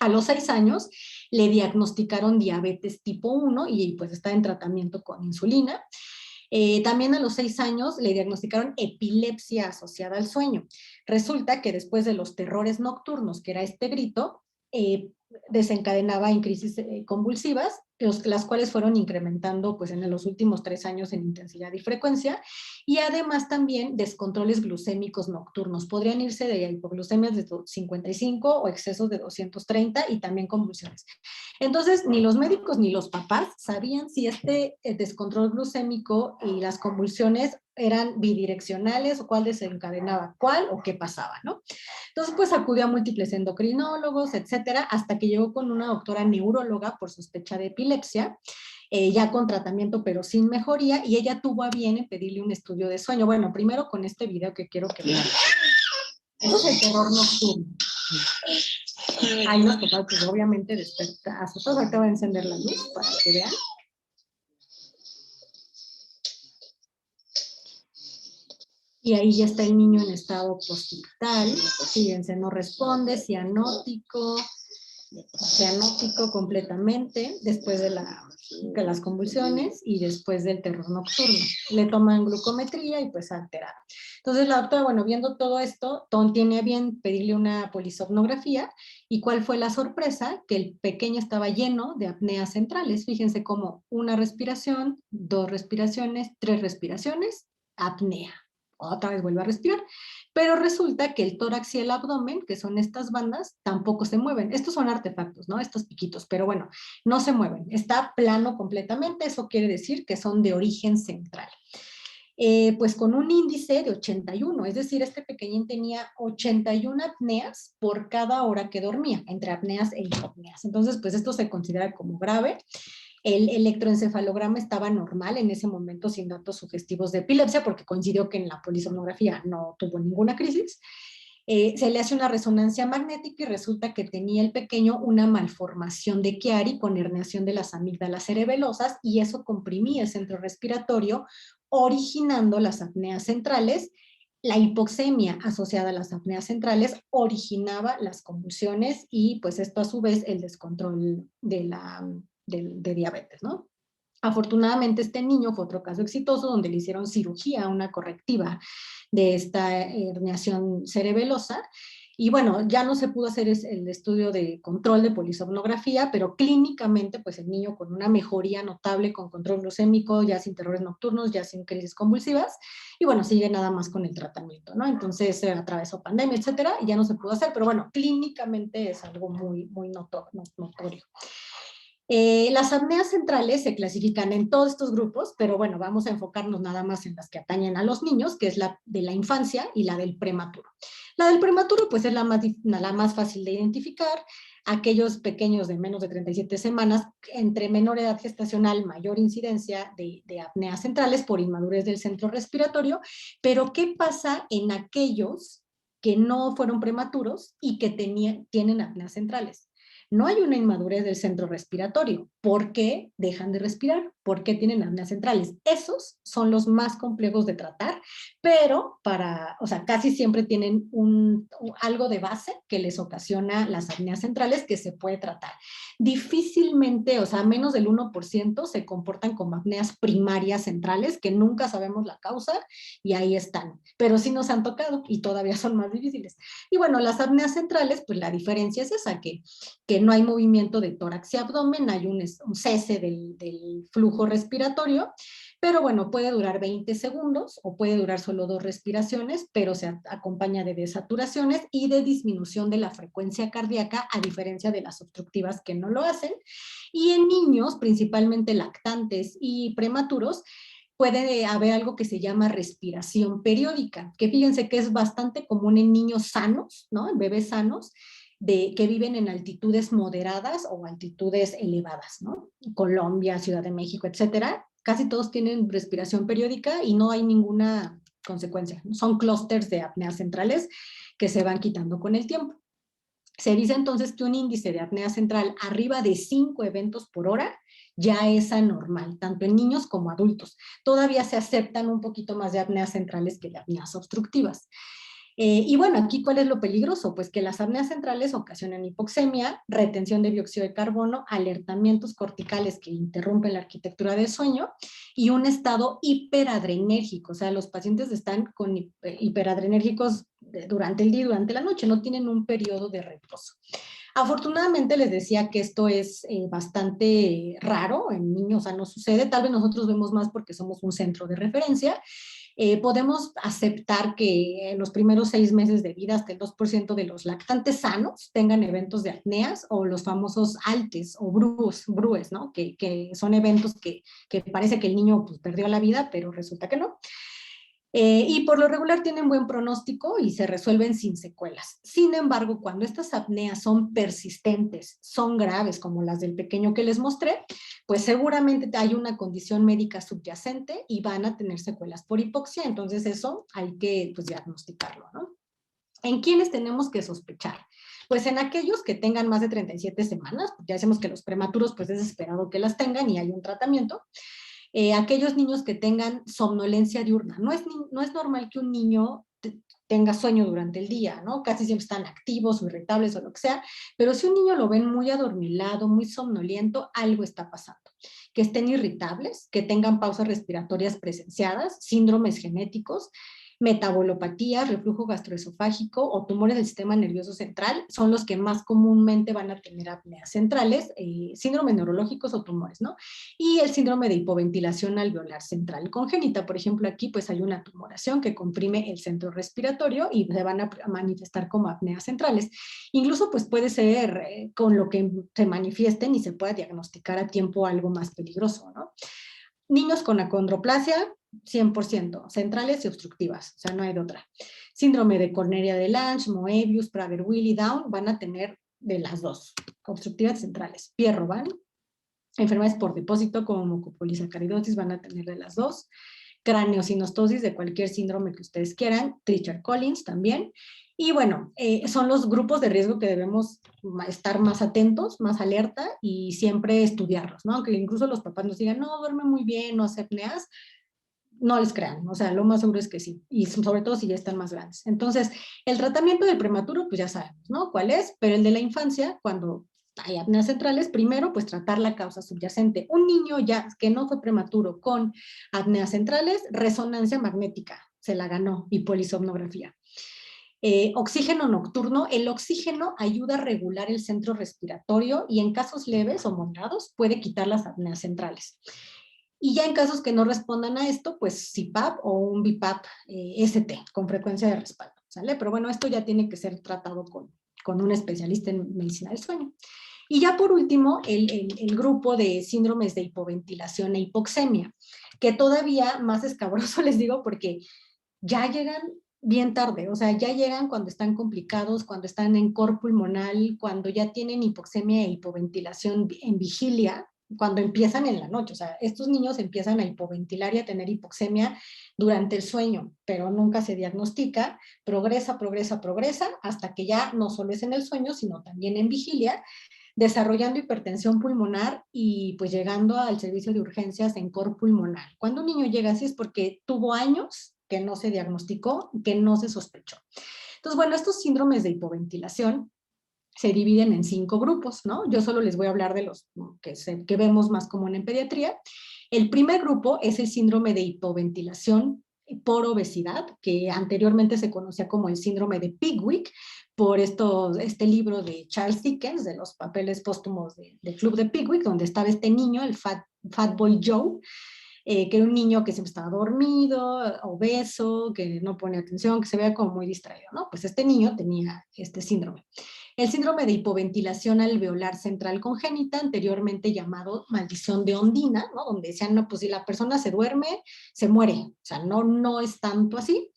A los 6 años le diagnosticaron diabetes tipo 1 y pues está en tratamiento con insulina. También a los 6 años le diagnosticaron epilepsia asociada al sueño. Resulta que después de los terrores nocturnos, que era este grito, desencadenaba en crisis convulsivas, las cuales fueron incrementando pues, en los últimos 3 años en intensidad y frecuencia, y además también descontroles glucémicos nocturnos. Podrían irse de hipoglucemias de 55 o excesos de 230 y también convulsiones. Entonces, ni los médicos ni los papás sabían si este descontrol glucémico y las convulsiones eran bidireccionales o cuál desencadenaba cuál o qué pasaba, ¿no? Entonces, pues acudió a múltiples endocrinólogos, etcétera, hasta que llegó con una doctora neuróloga por sospecha de epilepsia, ya con tratamiento pero sin mejoría, y ella tuvo a bien pedirle un estudio de sueño. Bueno, primero con este video que quiero que vean. Eso es el terror nocturno. Ahí los papás, pues obviamente desperta, asustados. Ahorita voy a encender la luz para que vean. Y ahí ya está el niño en estado postictal. Fíjense, no responde, cianótico completamente, después de las convulsiones y después del terror nocturno. Le toman glucometría y pues alterado. Entonces la doctora, bueno, viendo todo esto, tiene a bien pedirle una polisomnografía. ¿Y cuál fue la sorpresa? Que el pequeño estaba lleno de apneas centrales. Fíjense cómo una respiración, 2 respiraciones, 3 respiraciones, apnea. Otra vez vuelve a respirar. Pero resulta que el tórax y el abdomen, que son estas bandas, tampoco se mueven. Estos son artefactos, ¿no? Estos piquitos, pero bueno, no se mueven. Está plano completamente, eso quiere decir que son de origen central. Pues con un índice de 81, es decir, este pequeñín tenía 81 apneas por cada hora que dormía, entre apneas e hipopneas. Entonces, pues esto se considera como grave. El electroencefalograma estaba normal en ese momento sin datos sugestivos de epilepsia porque coincidió que en la polisomnografía no tuvo ninguna crisis. Se le hace una resonancia magnética y resulta que tenía el pequeño una malformación de Chiari con herniación de las amígdalas cerebelosas y eso comprimía el centro respiratorio, originando las apneas centrales. La hipoxemia asociada a las apneas centrales originaba las convulsiones y pues esto a su vez el descontrol de diabetes, ¿no? Afortunadamente este niño fue otro caso exitoso donde le hicieron cirugía, una correctiva de esta herniación cerebelosa. Y bueno, ya no se pudo hacer el estudio de control de polisomnografía, pero clínicamente, pues el niño con una mejoría notable con control glucémico, ya sin terrores nocturnos, ya sin crisis convulsivas, y bueno, sigue nada más con el tratamiento, ¿no? Entonces atravesó pandemia, etcétera, y ya no se pudo hacer, pero bueno, clínicamente es algo muy, muy notorio. Las apneas centrales se clasifican en todos estos grupos, pero bueno, vamos a enfocarnos nada más en las que atañen a los niños, que es la de la infancia y la del prematuro. La del prematuro, pues es la más fácil de identificar. Aquellos pequeños de menos de 37 semanas, entre menor edad gestacional, mayor incidencia de apneas centrales por inmadurez del centro respiratorio. Pero, ¿qué pasa en aquellos que no fueron prematuros y que tienen apneas centrales? No hay una inmadurez del centro respiratorio. ¿Por qué dejan de respirar? ¿Por qué tienen apneas centrales? Esos son los más complejos de tratar, pero o sea, casi siempre tienen algo de base que les ocasiona las apneas centrales que se puede tratar. Difícilmente, o sea, menos del 1% se comportan como apneas primarias centrales, que nunca sabemos la causa, y ahí están. Pero sí nos han tocado y todavía son más difíciles. Y bueno, las apneas centrales, pues la diferencia es esa, que no hay movimiento de tórax y abdomen, hay un cese del flujo respiratorio, pero bueno, puede durar 20 segundos o puede durar solo 2 respiraciones, pero se acompaña de desaturaciones y de disminución de la frecuencia cardíaca, a diferencia de las obstructivas que no lo hacen. Y en niños, principalmente lactantes y prematuros, puede haber algo que se llama respiración periódica, que fíjense que es bastante común en niños sanos, ¿no? En bebés sanos, que viven en altitudes moderadas o altitudes elevadas, ¿no? Colombia, Ciudad de México, etcétera. Casi todos tienen respiración periódica y no hay ninguna consecuencia. Son clústeres de apneas centrales que se van quitando con el tiempo. Se dice entonces que un índice de apnea central arriba de 5 eventos por hora ya es anormal, tanto en niños como adultos. Todavía se aceptan un poquito más de apneas centrales que de apneas obstructivas. Y bueno, aquí, ¿cuál es lo peligroso? Pues que las apneas centrales ocasionan hipoxemia, retención de dióxido de carbono, alertamientos corticales que interrumpen la arquitectura del sueño y un estado hiperadrenérgico. O sea, los pacientes están con hiperadrenérgicos durante el día y durante la noche, no tienen un periodo de reposo. Afortunadamente les decía que esto es bastante raro en niños, o sea, no sucede, tal vez nosotros vemos más porque somos un centro de referencia. Podemos aceptar que en los primeros 6 meses de vida hasta el 2% de los lactantes sanos tengan eventos de apneas o los famosos ALTES o BRUES, ¿no? Que son eventos que parece que el niño pues, perdió la vida, pero resulta que no. Y por lo regular tienen buen pronóstico y se resuelven sin secuelas. Sin embargo, cuando estas apneas son persistentes, son graves, como las del pequeño que les mostré, pues seguramente hay una condición médica subyacente y van a tener secuelas por hipoxia. Entonces eso hay que pues, diagnosticarlo, ¿no? ¿En quiénes tenemos que sospechar? Pues en aquellos que tengan más de 37 semanas, ya decimos que los prematuros pues es esperado que las tengan y hay un tratamiento. Aquellos niños que tengan somnolencia diurna. No es normal que un niño tenga sueño durante el día, ¿no? Casi siempre están activos o irritables o lo que sea, pero si un niño lo ven muy adormilado, muy somnoliento, algo está pasando. Que estén irritables, que tengan pausas respiratorias presenciadas, síndromes genéticos, metabolopatías, reflujo gastroesofágico o tumores del sistema nervioso central son los que más comúnmente van a tener apneas centrales, síndromes neurológicos o tumores, ¿no? Y el síndrome de hipoventilación alveolar central congénita, por ejemplo, aquí pues hay una tumoración que comprime el centro respiratorio y se van a manifestar como apneas centrales. Incluso pues puede ser con lo que se manifiesten y se pueda diagnosticar a tiempo algo más peligroso, ¿no? Niños con acondroplasia, 100%, centrales y obstructivas, o sea, no hay de otra. Síndrome de Cornelia de Lange, Moebius, Prader-Willi, Down, van a tener de las dos, obstructivas centrales. Pierre-Robin, enfermedades por depósito como mucopolisacaridosis van a tener de las dos. Craneosinostosis de cualquier síndrome que ustedes quieran. Treacher-Collins también. Y bueno, son los grupos de riesgo que debemos estar más atentos, más alerta y siempre estudiarlos, ¿no? Aunque incluso los papás nos digan, no, duerme muy bien, no hace apneas, no les crean, o sea, lo más seguro es que sí, y sobre todo si ya están más grandes. Entonces, el tratamiento del prematuro, pues ya sabemos, ¿no? ¿Cuál es? Pero el de la infancia, cuando hay apneas centrales, primero, pues tratar la causa subyacente. Un niño ya que no fue prematuro con apneas centrales, resonancia magnética, se la ganó, y polisomnografía. Oxígeno nocturno, el oxígeno ayuda a regular el centro respiratorio y en casos leves o moderados puede quitar las apneas centrales. Y ya en casos que no respondan a esto, pues CPAP o un BiPAP ST con frecuencia de respaldo, ¿sale? Pero bueno, esto ya tiene que ser tratado con un especialista en medicina del sueño. Y ya por último, el grupo de síndromes de hipoventilación e hipoxemia, que todavía más escabroso les digo porque ya llegan bien tarde, o sea, ya llegan cuando están complicados, cuando están en cor pulmonal, cuando ya tienen hipoxemia e hipoventilación en vigilia, cuando empiezan en la noche, o sea, estos niños empiezan a hipoventilar y a tener hipoxemia durante el sueño, pero nunca se diagnostica, progresa hasta que ya no solo es en el sueño, sino también en vigilia, desarrollando hipertensión pulmonar y pues llegando al servicio de urgencias en cor pulmonar. Cuando un niño llega así es porque tuvo años que no se diagnosticó, que no se sospechó. Entonces, bueno, estos síndromes de hipoventilación se dividen en 5 grupos, ¿no? Yo solo les voy a hablar de los que vemos más común en pediatría. El primer grupo es el síndrome de hipoventilación por obesidad, que anteriormente se conocía como el síndrome de Pickwick, por este libro de Charles Dickens, de los papeles póstumos del Club de Pickwick, donde estaba este niño, el Fat Boy Joe, que era un niño que siempre estaba dormido, obeso, que no pone atención, que se veía como muy distraído, ¿no? Pues este niño tenía este síndrome. El síndrome de hipoventilación alveolar central congénita, anteriormente llamado maldición de Ondina, ¿no? Donde decían, no, pues si la persona se duerme, se muere. O sea, no es tanto así,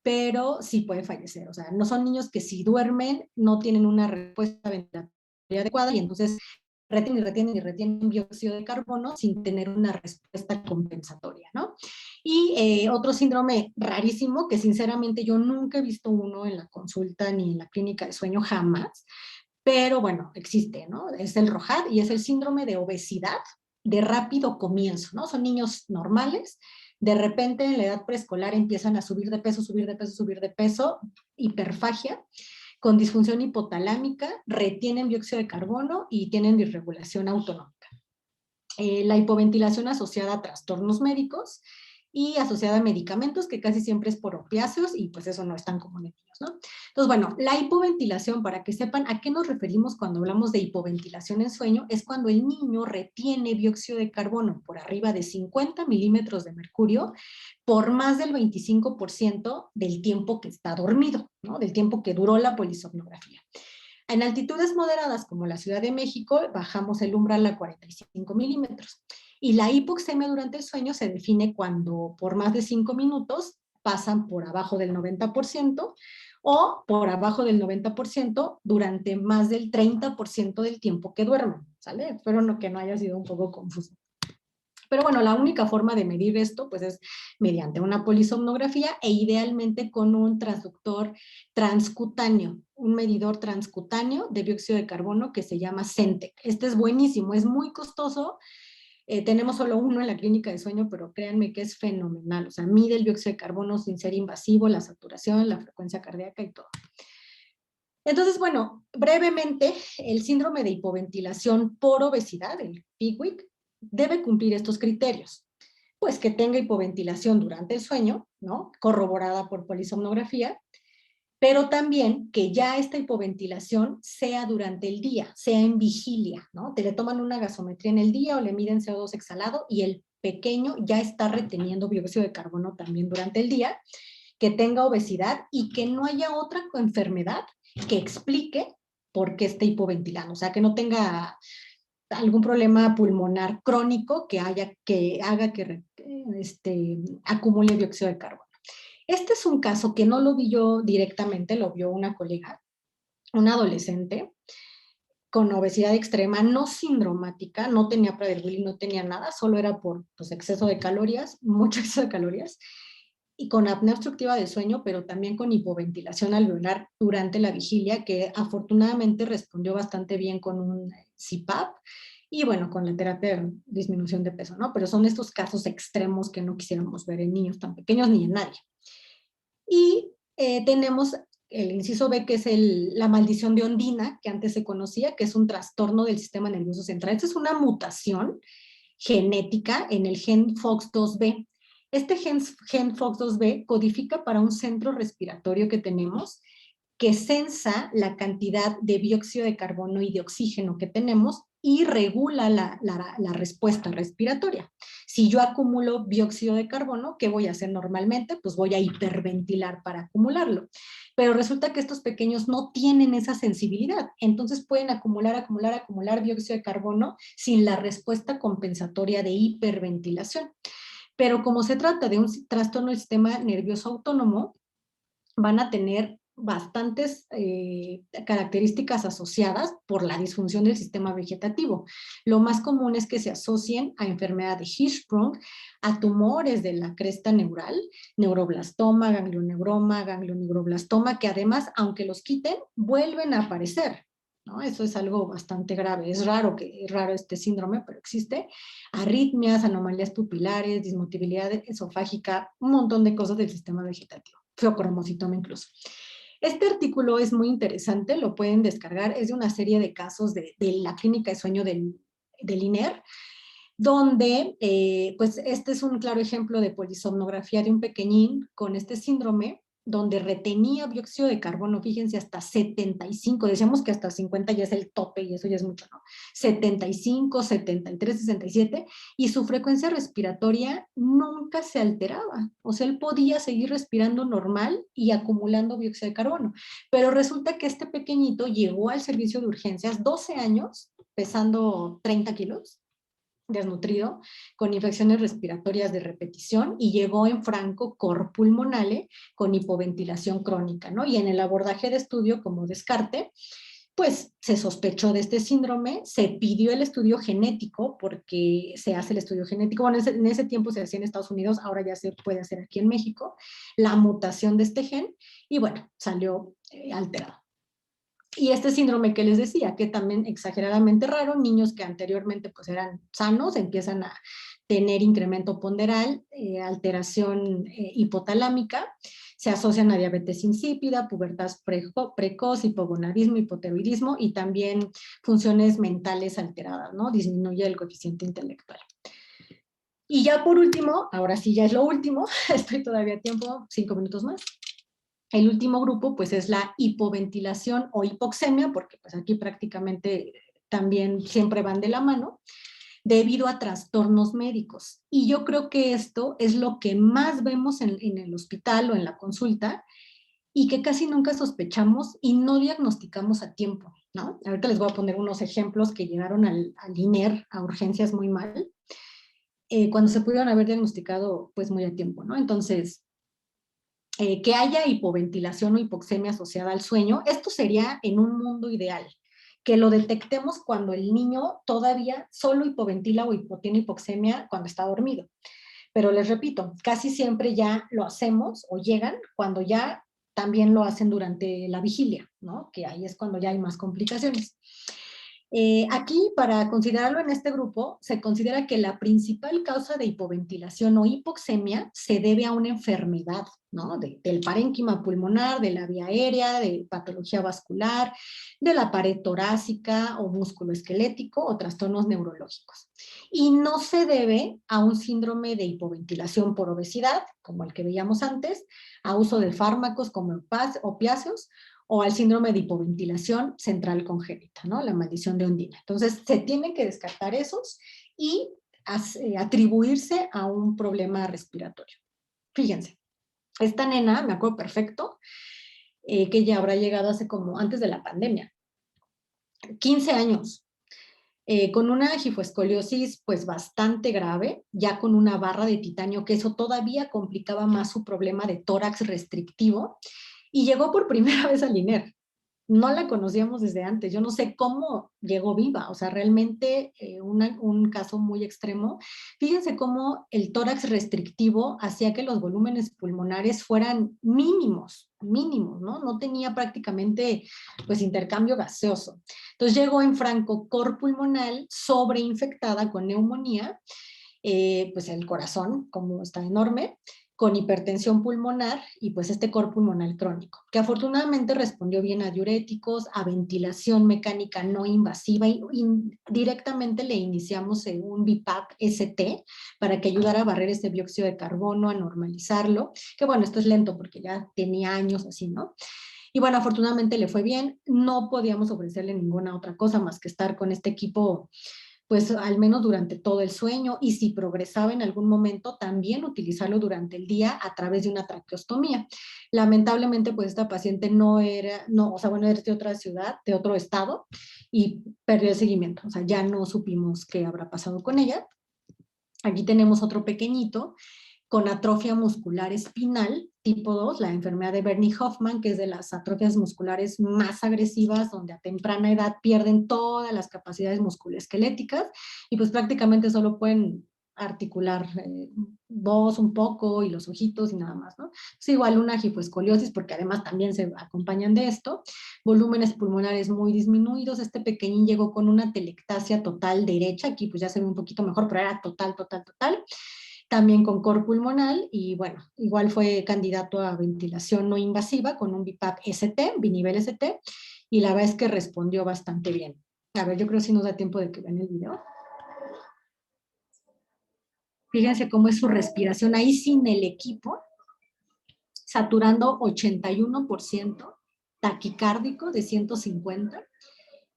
pero sí puede fallecer. O sea, no son niños que si duermen no tienen una respuesta ventilatoria adecuada y entonces retienen dióxido de carbono sin tener una respuesta compensatoria, ¿no? Y otro síndrome rarísimo, que sinceramente yo nunca he visto uno en la consulta ni en la clínica de sueño jamás, pero bueno, existe, ¿no? Es el ROHAD y es el síndrome de obesidad de rápido comienzo, ¿no? Son niños normales, de repente en la edad preescolar empiezan a subir de peso, subir de peso, hiperfagia, con disfunción hipotalámica, retienen dióxido de carbono y tienen disregulación autonómica. La hipoventilación asociada a trastornos médicos y asociada a medicamentos, que casi siempre es por opiáceos, y pues eso no es tan común en niños, ¿no? Entonces, bueno, la hipoventilación, para que sepan a qué nos referimos cuando hablamos de hipoventilación en sueño, es cuando el niño retiene dióxido de carbono por arriba de 50 milímetros de mercurio por más del 25% del tiempo que está dormido, ¿no? Del tiempo que duró la polisomnografía. En altitudes moderadas como la Ciudad de México, bajamos el umbral a 45 milímetros. Y la hipoxemia durante el sueño se define cuando por más de 5 minutos pasan por abajo del 90% o por abajo del 90% durante más del 30% del tiempo que duermen, ¿sale? Espero que no haya sido un poco confuso. Pero bueno, la única forma de medir esto pues es mediante una polisomnografía e idealmente con un transductor transcutáneo, un medidor transcutáneo de dióxido de carbono que se llama Centec. Este es buenísimo, es muy costoso. Tenemos solo uno en la clínica de sueño, pero créanme que es fenomenal. O sea, mide el dióxido de carbono sin ser invasivo, la saturación, la frecuencia cardíaca y todo. Entonces, bueno, brevemente, el síndrome de hipoventilación por obesidad, el Pickwick, debe cumplir estos criterios. Pues que tenga hipoventilación durante el sueño, ¿no? Corroborada por polisomnografía, pero también que ya esta hipoventilación sea durante el día, sea en vigilia, ¿no? Te le toman una gasometría en el día o le miden CO2 exhalado y el pequeño ya está reteniendo dióxido de carbono también durante el día, que tenga obesidad y que no haya otra enfermedad que explique por qué esté hipoventilando, o sea, que no tenga algún problema pulmonar crónico que haga que acumule dióxido de carbono. Este es un caso que no lo vi yo directamente, lo vio una colega, una adolescente con obesidad extrema, no sindromática, no tenía prader-Willi, no tenía nada, solo era por pues, exceso de calorías, mucho exceso de calorías, y con apnea obstructiva del sueño, pero también con hipoventilación alveolar durante la vigilia, que afortunadamente respondió bastante bien con un CPAP, y bueno, con la terapia de disminución de peso, ¿no? Pero son estos casos extremos que no quisiéramos ver en niños tan pequeños ni en nadie. Y tenemos el inciso B, que es la maldición de Ondina, que antes se conocía, que es un trastorno del sistema nervioso central. Esta es una mutación genética en el gen FOX2B. Este gen FOX2B codifica para un centro respiratorio que tenemos que sensa la cantidad de dióxido de carbono y de oxígeno que tenemos y regula la respuesta respiratoria. Si yo acumulo dióxido de carbono, ¿qué voy a hacer normalmente? Pues voy a hiperventilar para acumularlo. Pero resulta que estos pequeños no tienen esa sensibilidad, entonces pueden acumular dióxido de carbono sin la respuesta compensatoria de hiperventilación. Pero como se trata de un trastorno del sistema nervioso autónomo, van a tener bastantes características asociadas por la disfunción del sistema vegetativo. Lo más común es que se asocien a enfermedad de Hirschsprung, a tumores de la cresta neural, neuroblastoma, ganglioneuroblastoma, que además, aunque los quiten, vuelven a aparecer. ¿no? Eso es algo bastante grave. Es raro este síndrome, pero existe. Arritmias, anomalías pupilares, dismotilidad esofágica, un montón de cosas del sistema vegetativo, feocromocitoma incluso. Este artículo es muy interesante, lo pueden descargar, es de una serie de casos de la clínica de sueño del INER, donde, pues este es un claro ejemplo de polisomnografía de un pequeñín con este síndrome, donde retenía dióxido de carbono, fíjense, hasta 75, decíamos que hasta 50 ya es el tope y eso ya es mucho, ¿no? 75, 73, 67, y su frecuencia respiratoria nunca se alteraba, o sea, él podía seguir respirando normal y acumulando dióxido de carbono, pero resulta que este pequeñito llegó al servicio de urgencias 12 años, pesando 30 kilos, desnutrido, con infecciones respiratorias de repetición y llegó en franco cor pulmonale con hipoventilación crónica, ¿no? Y en el abordaje de estudio como descarte, pues se sospechó de este síndrome, se pidió el estudio genético porque se hace el estudio genético, bueno, en ese tiempo se hacía en Estados Unidos, ahora ya se puede hacer aquí en México, la mutación de este gen y bueno, salió alterado. Y este síndrome que les decía, que también exageradamente raro, niños que anteriormente pues eran sanos, empiezan a tener incremento ponderal, alteración hipotalámica, se asocian a diabetes insípida, pubertad precoz, hipogonadismo, hipotiroidismo y también funciones mentales alteradas, ¿no? Disminuye el coeficiente intelectual. Y ya por último, ahora sí ya es lo último, estoy todavía a tiempo, 5 minutos más. El último grupo, pues, es la hipoventilación o hipoxemia, porque pues aquí prácticamente también siempre van de la mano, debido a trastornos médicos. Y yo creo que esto es lo que más vemos en el hospital o en la consulta y que casi nunca sospechamos y no diagnosticamos a tiempo, ¿no? Ahorita les voy a poner unos ejemplos que llegaron al INER a urgencias muy mal, cuando se pudieron haber diagnosticado pues muy a tiempo, ¿no? Entonces, que haya hipoventilación o hipoxemia asociada al sueño, esto sería en un mundo ideal, que lo detectemos cuando el niño todavía solo hipoventila o tiene hipoxemia cuando está dormido. Pero les repito, casi siempre ya lo hacemos o llegan cuando ya también lo hacen durante la vigilia, ¿no? Que ahí es cuando ya hay más complicaciones. Aquí, para considerarlo en este grupo, se considera que la principal causa de hipoventilación o hipoxemia se debe a una enfermedad, ¿no? Del parénquima pulmonar, de la vía aérea, de patología vascular, de la pared torácica o músculo esquelético o trastornos neurológicos. Y no se debe a un síndrome de hipoventilación por obesidad, como el que veíamos antes, a uso de fármacos como opiáceos, o al síndrome de hipoventilación central congénita, ¿no? La maldición de Ondina. Entonces, se tienen que descartar esos y atribuirse a un problema respiratorio. Fíjense, esta nena, me acuerdo perfecto, que ya habrá llegado hace como antes de la pandemia, 15 años, con una gifoescoliosis pues bastante grave, ya con una barra de titanio, que eso todavía complicaba más su problema de tórax restrictivo, y llegó por primera vez al INER. No la conocíamos desde antes, yo no sé cómo llegó viva, o sea, realmente un caso muy extremo. Fíjense cómo el tórax restrictivo hacía que los volúmenes pulmonares fueran mínimos, ¿no? No tenía prácticamente, pues, intercambio gaseoso. Entonces llegó en franco cor pulmonal sobreinfectada con neumonía, pues el corazón, como está enorme, con hipertensión pulmonar y pues este cor pulmonar crónico, que afortunadamente respondió bien a diuréticos, a ventilación mecánica no invasiva y directamente le iniciamos un BiPAP-ST para que ayudara a barrer ese dióxido de carbono, a normalizarlo, que bueno, esto es lento porque ya tenía años así, ¿no? Y bueno, afortunadamente le fue bien, no podíamos ofrecerle ninguna otra cosa más que estar con este equipo pues al menos durante todo el sueño, y si progresaba en algún momento, también utilizarlo durante el día a través de una traqueostomía. Lamentablemente, pues esta paciente o sea, bueno, era de otra ciudad, de otro estado, y perdió el seguimiento, o sea, ya no supimos qué habrá pasado con ella. Aquí tenemos otro pequeñito, con atrofia muscular espinal tipo 2, la enfermedad de Bernie-Hoffman, que es de las atrofias musculares más agresivas, donde a temprana edad pierden todas las capacidades musculoesqueléticas y pues prácticamente solo pueden articular voz un poco y los ojitos y nada más, ¿no? Es igual una hipoescoliosis porque además también se acompañan de esto, volúmenes pulmonares muy disminuidos, este pequeñín llegó con una telectasia total derecha, aquí pues ya se ve un poquito mejor, pero era total, también con cor pulmonal y bueno, igual fue candidato a ventilación no invasiva con un BiPAP ST, binivel ST, y la verdad es que respondió bastante bien. A ver, yo creo que sí nos da tiempo de que vean el video. Fíjense cómo es su respiración ahí sin el equipo, saturando 81%, taquicárdico de 150,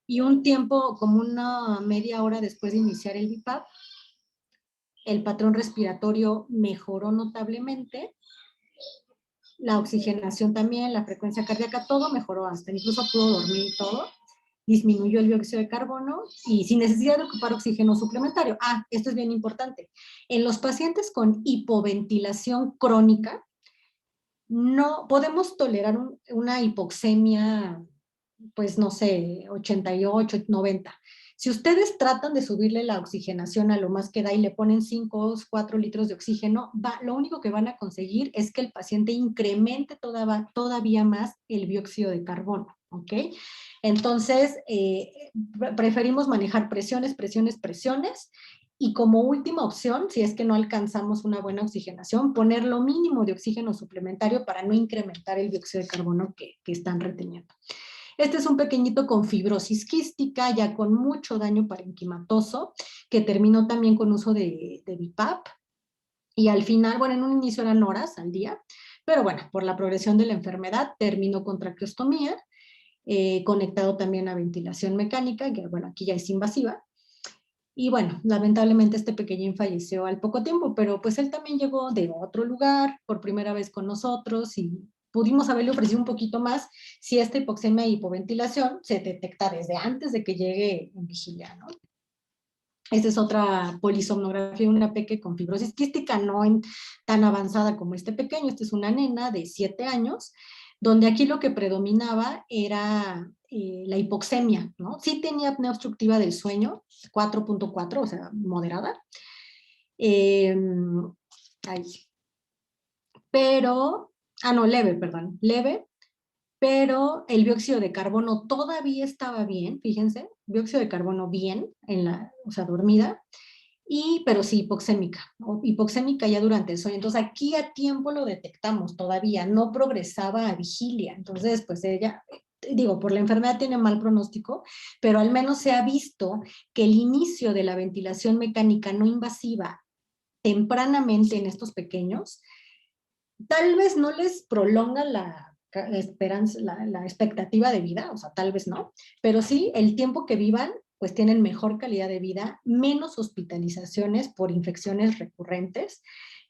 y un tiempo como una media hora después de iniciar el BiPAP, el patrón respiratorio mejoró notablemente, la oxigenación también, la frecuencia cardíaca, todo mejoró hasta, incluso pudo dormir y todo, disminuyó el dióxido de carbono y sin necesidad de ocupar oxígeno suplementario. Ah, esto es bien importante. En los pacientes con hipoventilación crónica, no podemos tolerar una hipoxemia, pues no sé, 88, 90. Si ustedes tratan de subirle la oxigenación a lo más que da y le ponen 5 o 4 litros de oxígeno, lo único que van a conseguir es que el paciente incremente todavía más el dióxido de carbono, ¿ok? Entonces, preferimos manejar presiones, y como última opción, si es que no alcanzamos una buena oxigenación, poner lo mínimo de oxígeno suplementario para no incrementar el dióxido de carbono que están reteniendo. Este es un pequeñito con fibrosis quística, ya con mucho daño parenquimatoso, que terminó también con uso de BiPAP. Y al final, bueno, en un inicio eran horas al día, pero bueno, por la progresión de la enfermedad terminó con traqueostomía, conectado también a ventilación mecánica, que bueno, aquí ya es invasiva. Y bueno, lamentablemente este pequeñín falleció al poco tiempo, pero pues él también llegó de otro lugar, por primera vez con nosotros, y pudimos haberle ofrecido un poquito más si esta hipoxemia y hipoventilación se detecta desde antes de que llegue en vigilia, ¿no? Esta es otra polisomnografía, una peque con fibrosis quística, no tan avanzada como este pequeño. Esta es una nena de 7 años, donde aquí lo que predominaba era la hipoxemia, ¿no? Sí tenía apnea obstructiva del sueño, 4.4, o sea, moderada. Pero, no, leve, perdón, leve, pero el dióxido de carbono todavía estaba bien, fíjense, dióxido de carbono bien, o sea, dormida, pero sí hipoxémica ya durante el sueño. Entonces aquí a tiempo lo detectamos todavía, no progresaba a vigilia. Entonces, pues ella, digo, por la enfermedad tiene mal pronóstico, pero al menos se ha visto que el inicio de la ventilación mecánica no invasiva tempranamente en estos pequeños, tal vez no les prolonga la esperanza, la expectativa de vida, o sea, tal vez no, pero sí el tiempo que vivan, pues tienen mejor calidad de vida, menos hospitalizaciones por infecciones recurrentes,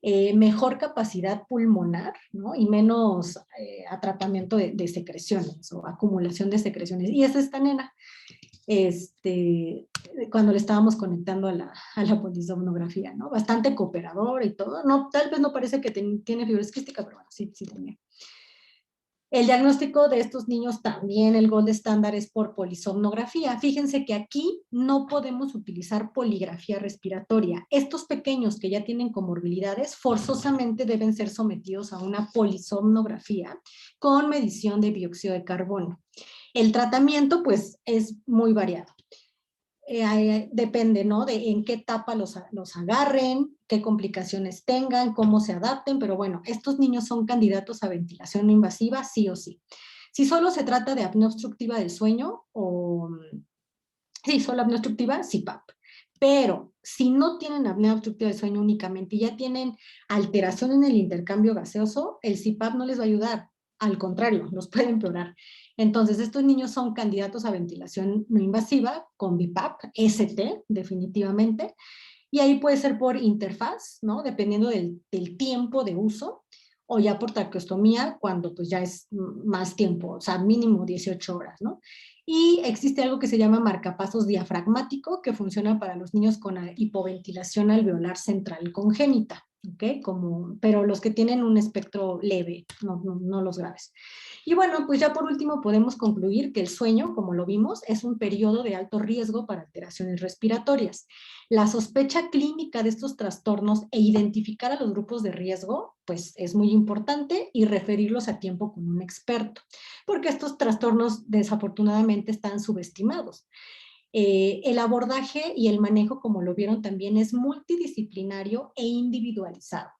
mejor capacidad pulmonar, ¿no? Y menos atrapamiento de secreciones o acumulación de secreciones. Y esa es esta nena. Cuando le estábamos conectando a la polisomnografía, ¿no? Bastante cooperador y todo. No, tal vez no parece que tiene fibrosis quística, pero bueno, sí tenía. El diagnóstico de estos niños también, el gold estándar es por polisomnografía. Fíjense que aquí no podemos utilizar poligrafía respiratoria. Estos pequeños que ya tienen comorbilidades forzosamente deben ser sometidos a una polisomnografía con medición de dióxido de carbono. El tratamiento, pues, es muy variado. Depende, ¿no? De en qué etapa los agarren, qué complicaciones tengan, cómo se adapten, pero bueno, estos niños son candidatos a ventilación no invasiva, sí o sí. Si solo se trata de apnea obstructiva del sueño, sí, solo apnea obstructiva, CPAP. Pero si no tienen apnea obstructiva del sueño únicamente y ya tienen alteración en el intercambio gaseoso, el CPAP no les va a ayudar. Al contrario, los puede empeorar. Entonces, estos niños son candidatos a ventilación no invasiva con BiPAP, ST, definitivamente. Y ahí puede ser por interfaz, ¿no? Dependiendo del tiempo de uso, o ya por traqueostomía, cuando pues ya es más tiempo, o sea, mínimo 18 horas, ¿no? Y existe algo que se llama marcapasos diafragmático, que funciona para los niños con hipoventilación alveolar central congénita. ¿ok? Pero los que tienen un espectro leve, no los graves. Y bueno, pues ya por último podemos concluir que el sueño, como lo vimos, es un periodo de alto riesgo para alteraciones respiratorias. La sospecha clínica de estos trastornos e identificar a los grupos de riesgo, pues es muy importante, y referirlos a tiempo con un experto, porque estos trastornos desafortunadamente están subestimados. El abordaje y el manejo, como lo vieron también, es multidisciplinario e individualizado.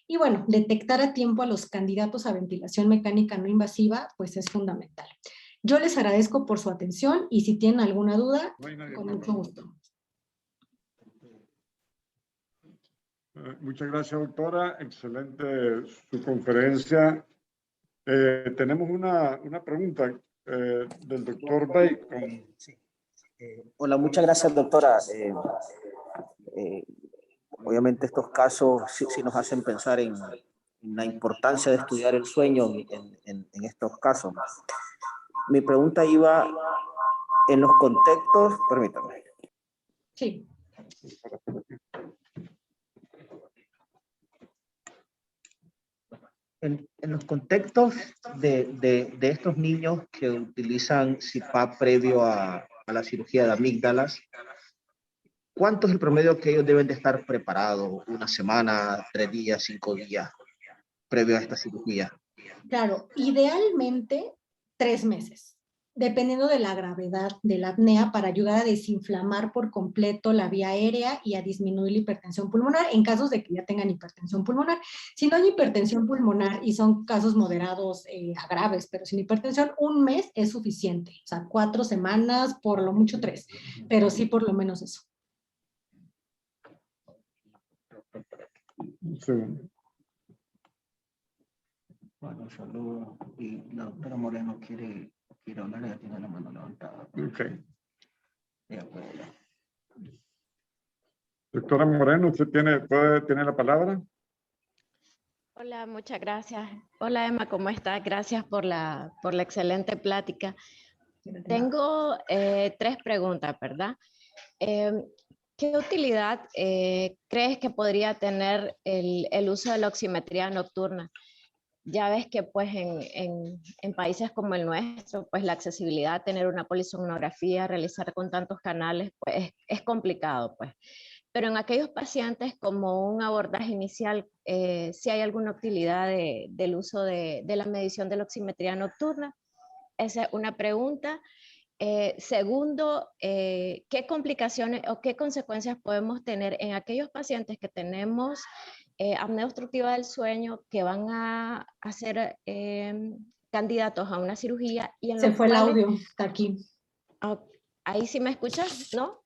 Y bueno, detectar a tiempo a los candidatos a ventilación mecánica no invasiva, pues es fundamental. Yo les agradezco por su atención y si tienen alguna duda, con mucho gusto. Muchas gracias, doctora. Excelente su conferencia. Tenemos una pregunta del doctor Bacon. Sí. Hola, muchas gracias, doctora. Obviamente estos casos sí nos hacen pensar en la importancia de estudiar el sueño en estos casos. Mi pregunta iba en los contextos, permítame. Sí. En los contextos de estos niños que utilizan CPAP previo a la cirugía de amígdalas, ¿cuánto es el promedio que ellos deben de estar preparados? ¿Una semana, 3 días, 5 días previo a esta cirugía? Claro, idealmente 3 meses, dependiendo de la gravedad de la apnea, para ayudar a desinflamar por completo la vía aérea y a disminuir la hipertensión pulmonar en casos de que ya tengan hipertensión pulmonar. Si no hay hipertensión pulmonar y son casos moderados a graves, pero sin hipertensión, 1 mes es suficiente. O sea, 4 semanas, por lo mucho 3, pero sí por lo menos eso. Sí. Bueno, saludos. Y la doctora Moreno quiere hablar, ella tiene la mano levantada. Ok. Ella puede hablar. Doctora Moreno, ¿usted tiene la palabra? Hola, muchas gracias. Hola Emma, ¿cómo estás? Gracias por la excelente plática. Tengo 3 preguntas, ¿verdad? ¿Qué utilidad crees que podría tener el uso de la oximetría nocturna? Ya ves que pues en países como el nuestro, pues la accesibilidad a tener una polisomnografía, realizar con tantos canales, pues es complicado, pues. Pero en aquellos pacientes como un abordaje inicial, ¿sí hay alguna utilidad del uso de la medición de la oximetría nocturna? Esa es una pregunta. Segundo, ¿qué complicaciones o qué consecuencias podemos tener en aquellos pacientes que tenemos apnea obstructiva del sueño, que van a ser candidatos a una cirugía? Y en Se los fue el cuales, audio, está aquí. ahí sí me escuchas, ¿no?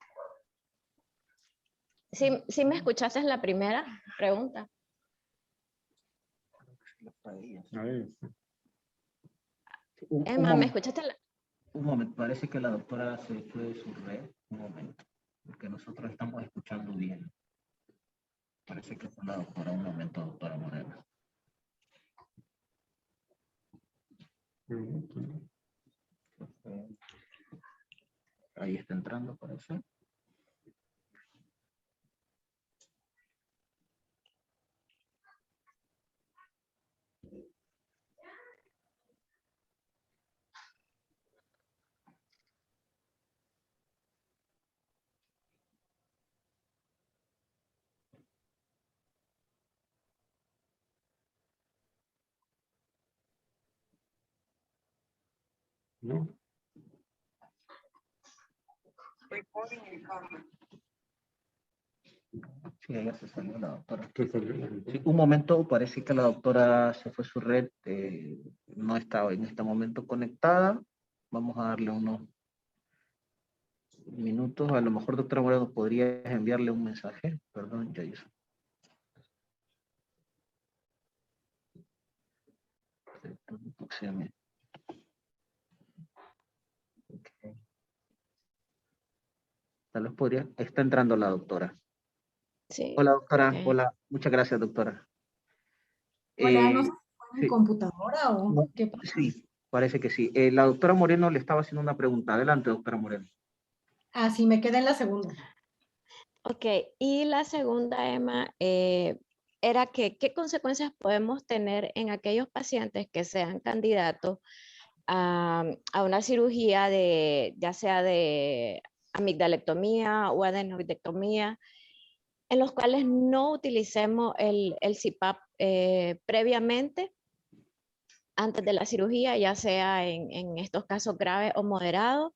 ¿Sí me escuchaste en la primera pregunta? Ahí. Emma, ¿me escuchaste? Un momento, parece que la doctora se fue de su red. Un momento, porque nosotros estamos escuchando bien. Parece que fue la doctora. Un momento, doctora Moreno. Ahí está entrando, parece. ¿No? Sí, ella se salió la doctora. Se salió. Sí, un momento, parece que la doctora se fue a su red, no estaba en este momento conectada. Vamos a darle unos minutos. A lo mejor, doctora Moreno, ¿podrías enviarle un mensaje? Perdón, ya hizo. Okay. Tal vez podría. Está entrando la doctora. Sí. Hola, doctora. Okay. Hola. Muchas gracias, doctora. Hola, ¿no se fue en sí. computadora o No, qué pasa? sí, parece que sí. La doctora Moreno le estaba haciendo una pregunta. Adelante, doctora Moreno. Ah, sí, me quedé en la segunda. Ok, y la segunda, Emma, era que qué consecuencias podemos tener en aquellos pacientes que sean candidatos a una cirugía de, ya sea de amigdalectomía o adenoidectomía, en los cuales no utilicemos el CPAP previamente, antes de la cirugía, ya sea en estos casos graves o moderados.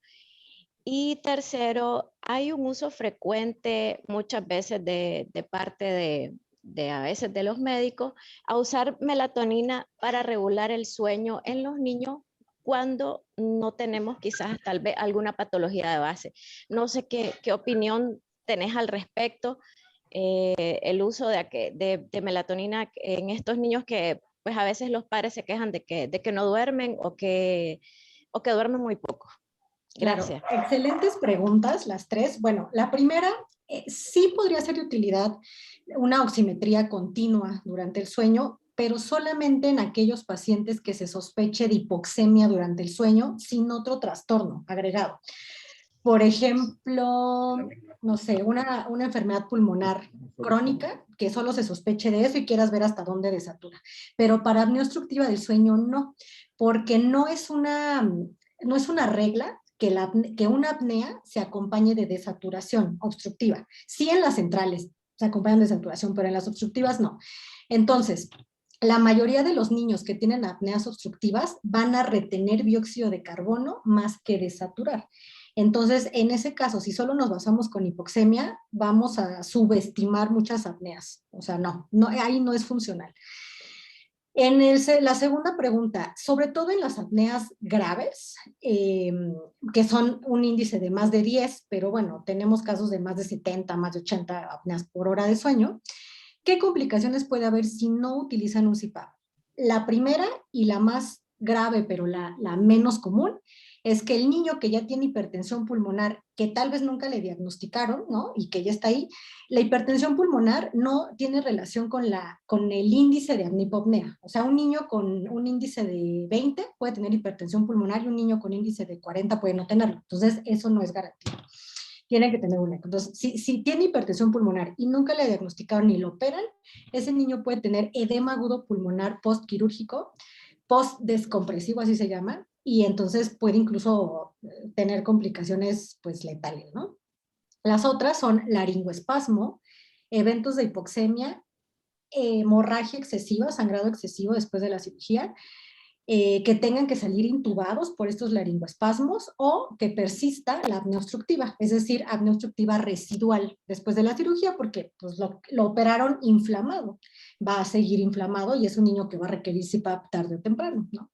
Y tercero, hay un uso frecuente muchas veces de parte de a veces de los médicos a usar melatonina para regular el sueño en los niños cuando no tenemos quizás tal vez alguna patología de base. No sé qué opinión tenés al respecto, el uso de melatonina en estos niños que pues a veces los padres se quejan de que no duermen o que duermen muy poco. Gracias. Claro, excelentes preguntas, las tres. Bueno, la primera, sí podría ser de utilidad una oximetría continua durante el sueño, pero solamente en aquellos pacientes que se sospeche de hipoxemia durante el sueño sin otro trastorno agregado. Por ejemplo, no sé, una enfermedad pulmonar crónica, que solo se sospeche de eso y quieras ver hasta dónde desatura. Pero para apnea obstructiva del sueño no, porque no es una regla que una apnea se acompañe de desaturación obstructiva. Sí en las centrales se acompañan de desaturación, pero en las obstructivas no. Entonces, la mayoría de los niños que tienen apneas obstructivas van a retener dióxido de carbono más que desaturar. Entonces, en ese caso, si solo nos basamos con hipoxemia, vamos a subestimar muchas apneas. O sea, no, ahí no es funcional. La segunda pregunta, sobre todo en las apneas graves, que son un índice de más de 10, pero bueno, tenemos casos de más de 70, más de 80 apneas por hora de sueño. ¿Qué complicaciones puede haber si no utilizan un CPAP? La primera y la más grave, pero la menos común, es que el niño que ya tiene hipertensión pulmonar, que tal vez nunca le diagnosticaron, ¿no? Y que ya está ahí, la hipertensión pulmonar no tiene relación con el índice de apnea-hipopnea. O sea, un niño con un índice de 20 puede tener hipertensión pulmonar y un niño con índice de 40 puede no tenerlo. Entonces, eso no es garantía. Tiene que tener un eco. Entonces, si tiene hipertensión pulmonar y nunca le diagnosticaron ni lo operan, ese niño puede tener edema agudo pulmonar postquirúrgico, postdescompresivo, así se llama, y entonces puede incluso tener complicaciones pues letales, ¿no? Las otras son laringoespasmo, eventos de hipoxemia, hemorragia excesiva, sangrado excesivo después de la cirugía, que tengan que salir intubados por estos laringoespasmos o que persista la apnea obstructiva, es decir, apnea obstructiva residual después de la cirugía porque pues, lo operaron inflamado, va a seguir inflamado y es un niño que va a requerir CPAP tarde o temprano, ¿no?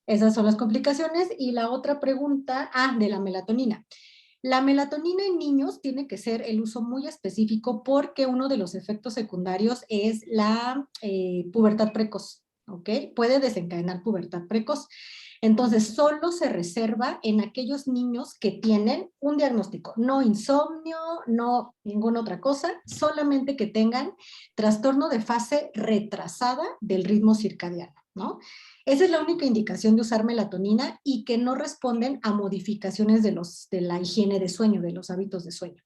Esas son las complicaciones. Y la otra pregunta, de la melatonina. La melatonina en niños tiene que ser el uso muy específico porque uno de los efectos secundarios es la pubertad precoz. ¿Ok? Puede desencadenar pubertad precoz. Entonces, solo se reserva en aquellos niños que tienen un diagnóstico, no insomnio, no ninguna otra cosa, solamente que tengan trastorno de fase retrasada del ritmo circadiano, ¿no? Esa es la única indicación de usar melatonina y que no responden a modificaciones de la higiene de sueño, de los hábitos de sueño.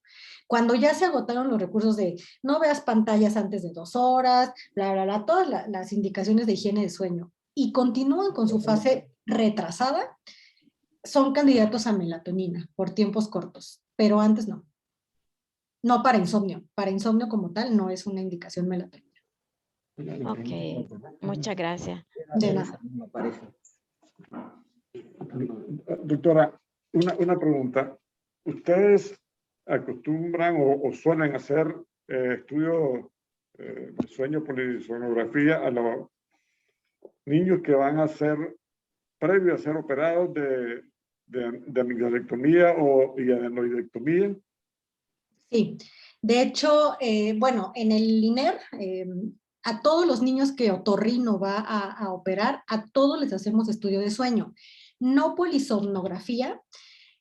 Cuando ya se agotaron los recursos de no veas pantallas antes de 2 horas, bla, bla, bla, todas las indicaciones de higiene de sueño y continúan con su fase retrasada, son candidatos a melatonina por tiempos cortos, pero antes no. No para insomnio como tal no es una indicación melatonina. Ok, muchas gracias. De nada. Doctora, una pregunta. ¿Ustedes acostumbran o suelen hacer estudios de sueño polisonografía a los niños que van a ser, previo a ser operados de amigdalectomía y adenoidectomía? Sí, de hecho, bueno, en el INER, a todos los niños que otorrino va a operar, a todos les hacemos estudio de sueño. No polisomnografía.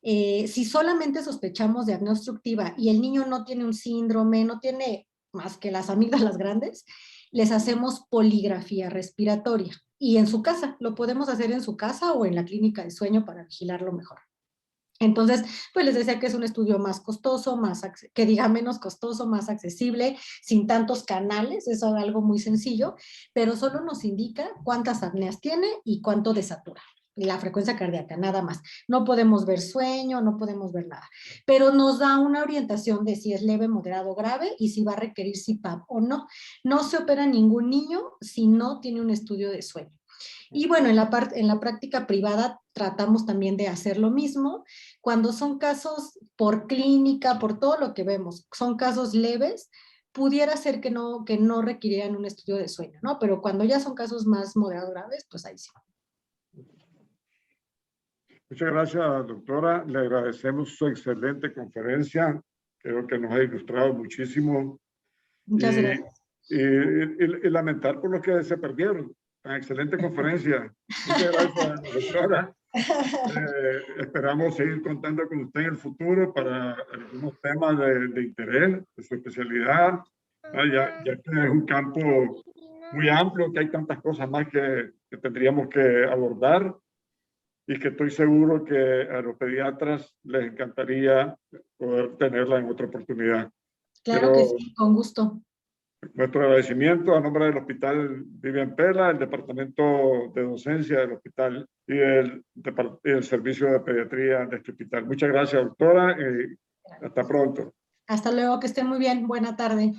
Si solamente sospechamos de apnea obstructiva y el niño no tiene un síndrome, no tiene más que las amígdalas grandes, les hacemos poligrafía respiratoria. Y en su casa, lo podemos hacer en su casa o en la clínica de sueño para vigilarlo mejor. Entonces, pues les decía que es un estudio más costoso, que diga menos costoso, más accesible, sin tantos canales, eso es algo muy sencillo, pero solo nos indica cuántas apneas tiene y cuánto desatura, la frecuencia cardíaca, nada más. No podemos ver sueño, no podemos ver nada, pero nos da una orientación de si es leve, moderado, grave y si va a requerir CPAP o no. No se opera ningún niño si no tiene un estudio de sueño. Y bueno, en la práctica privada tratamos también de hacer lo mismo. Cuando son casos por clínica, por todo lo que vemos, son casos leves, pudiera ser que no requirieran un estudio de sueño, ¿no? Pero cuando ya son casos más moderados graves, pues ahí sí. Muchas gracias, doctora. Le agradecemos su excelente conferencia. Creo que nos ha ilustrado muchísimo. Muchas gracias. Y lamentar por lo que se perdieron. Tan excelente conferencia. Muchas gracias, doctora. Esperamos seguir contando con usted en el futuro para algunos temas de interés, de su especialidad. Ya que es un campo muy amplio, que hay tantas cosas más que tendríamos que abordar y que estoy seguro que a los pediatras les encantaría poder tenerla en otra oportunidad. Claro que sí, con gusto. Nuestro agradecimiento a nombre del Hospital Vivian Pela, el Departamento de Docencia del Hospital y el Servicio de Pediatría de este hospital. Muchas gracias, doctora. Hasta pronto. Hasta luego, que estén muy bien. Buena tarde.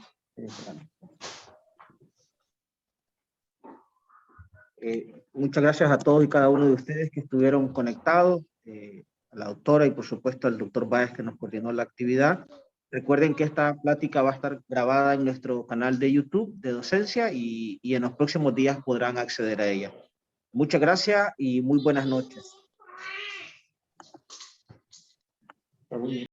Muchas gracias a todos y cada uno de ustedes que estuvieron conectados, a la doctora y por supuesto al doctor Báez que nos coordinó la actividad. Recuerden que esta plática va a estar grabada en nuestro canal de YouTube de docencia y en los próximos días podrán acceder a ella. Muchas gracias y muy buenas noches.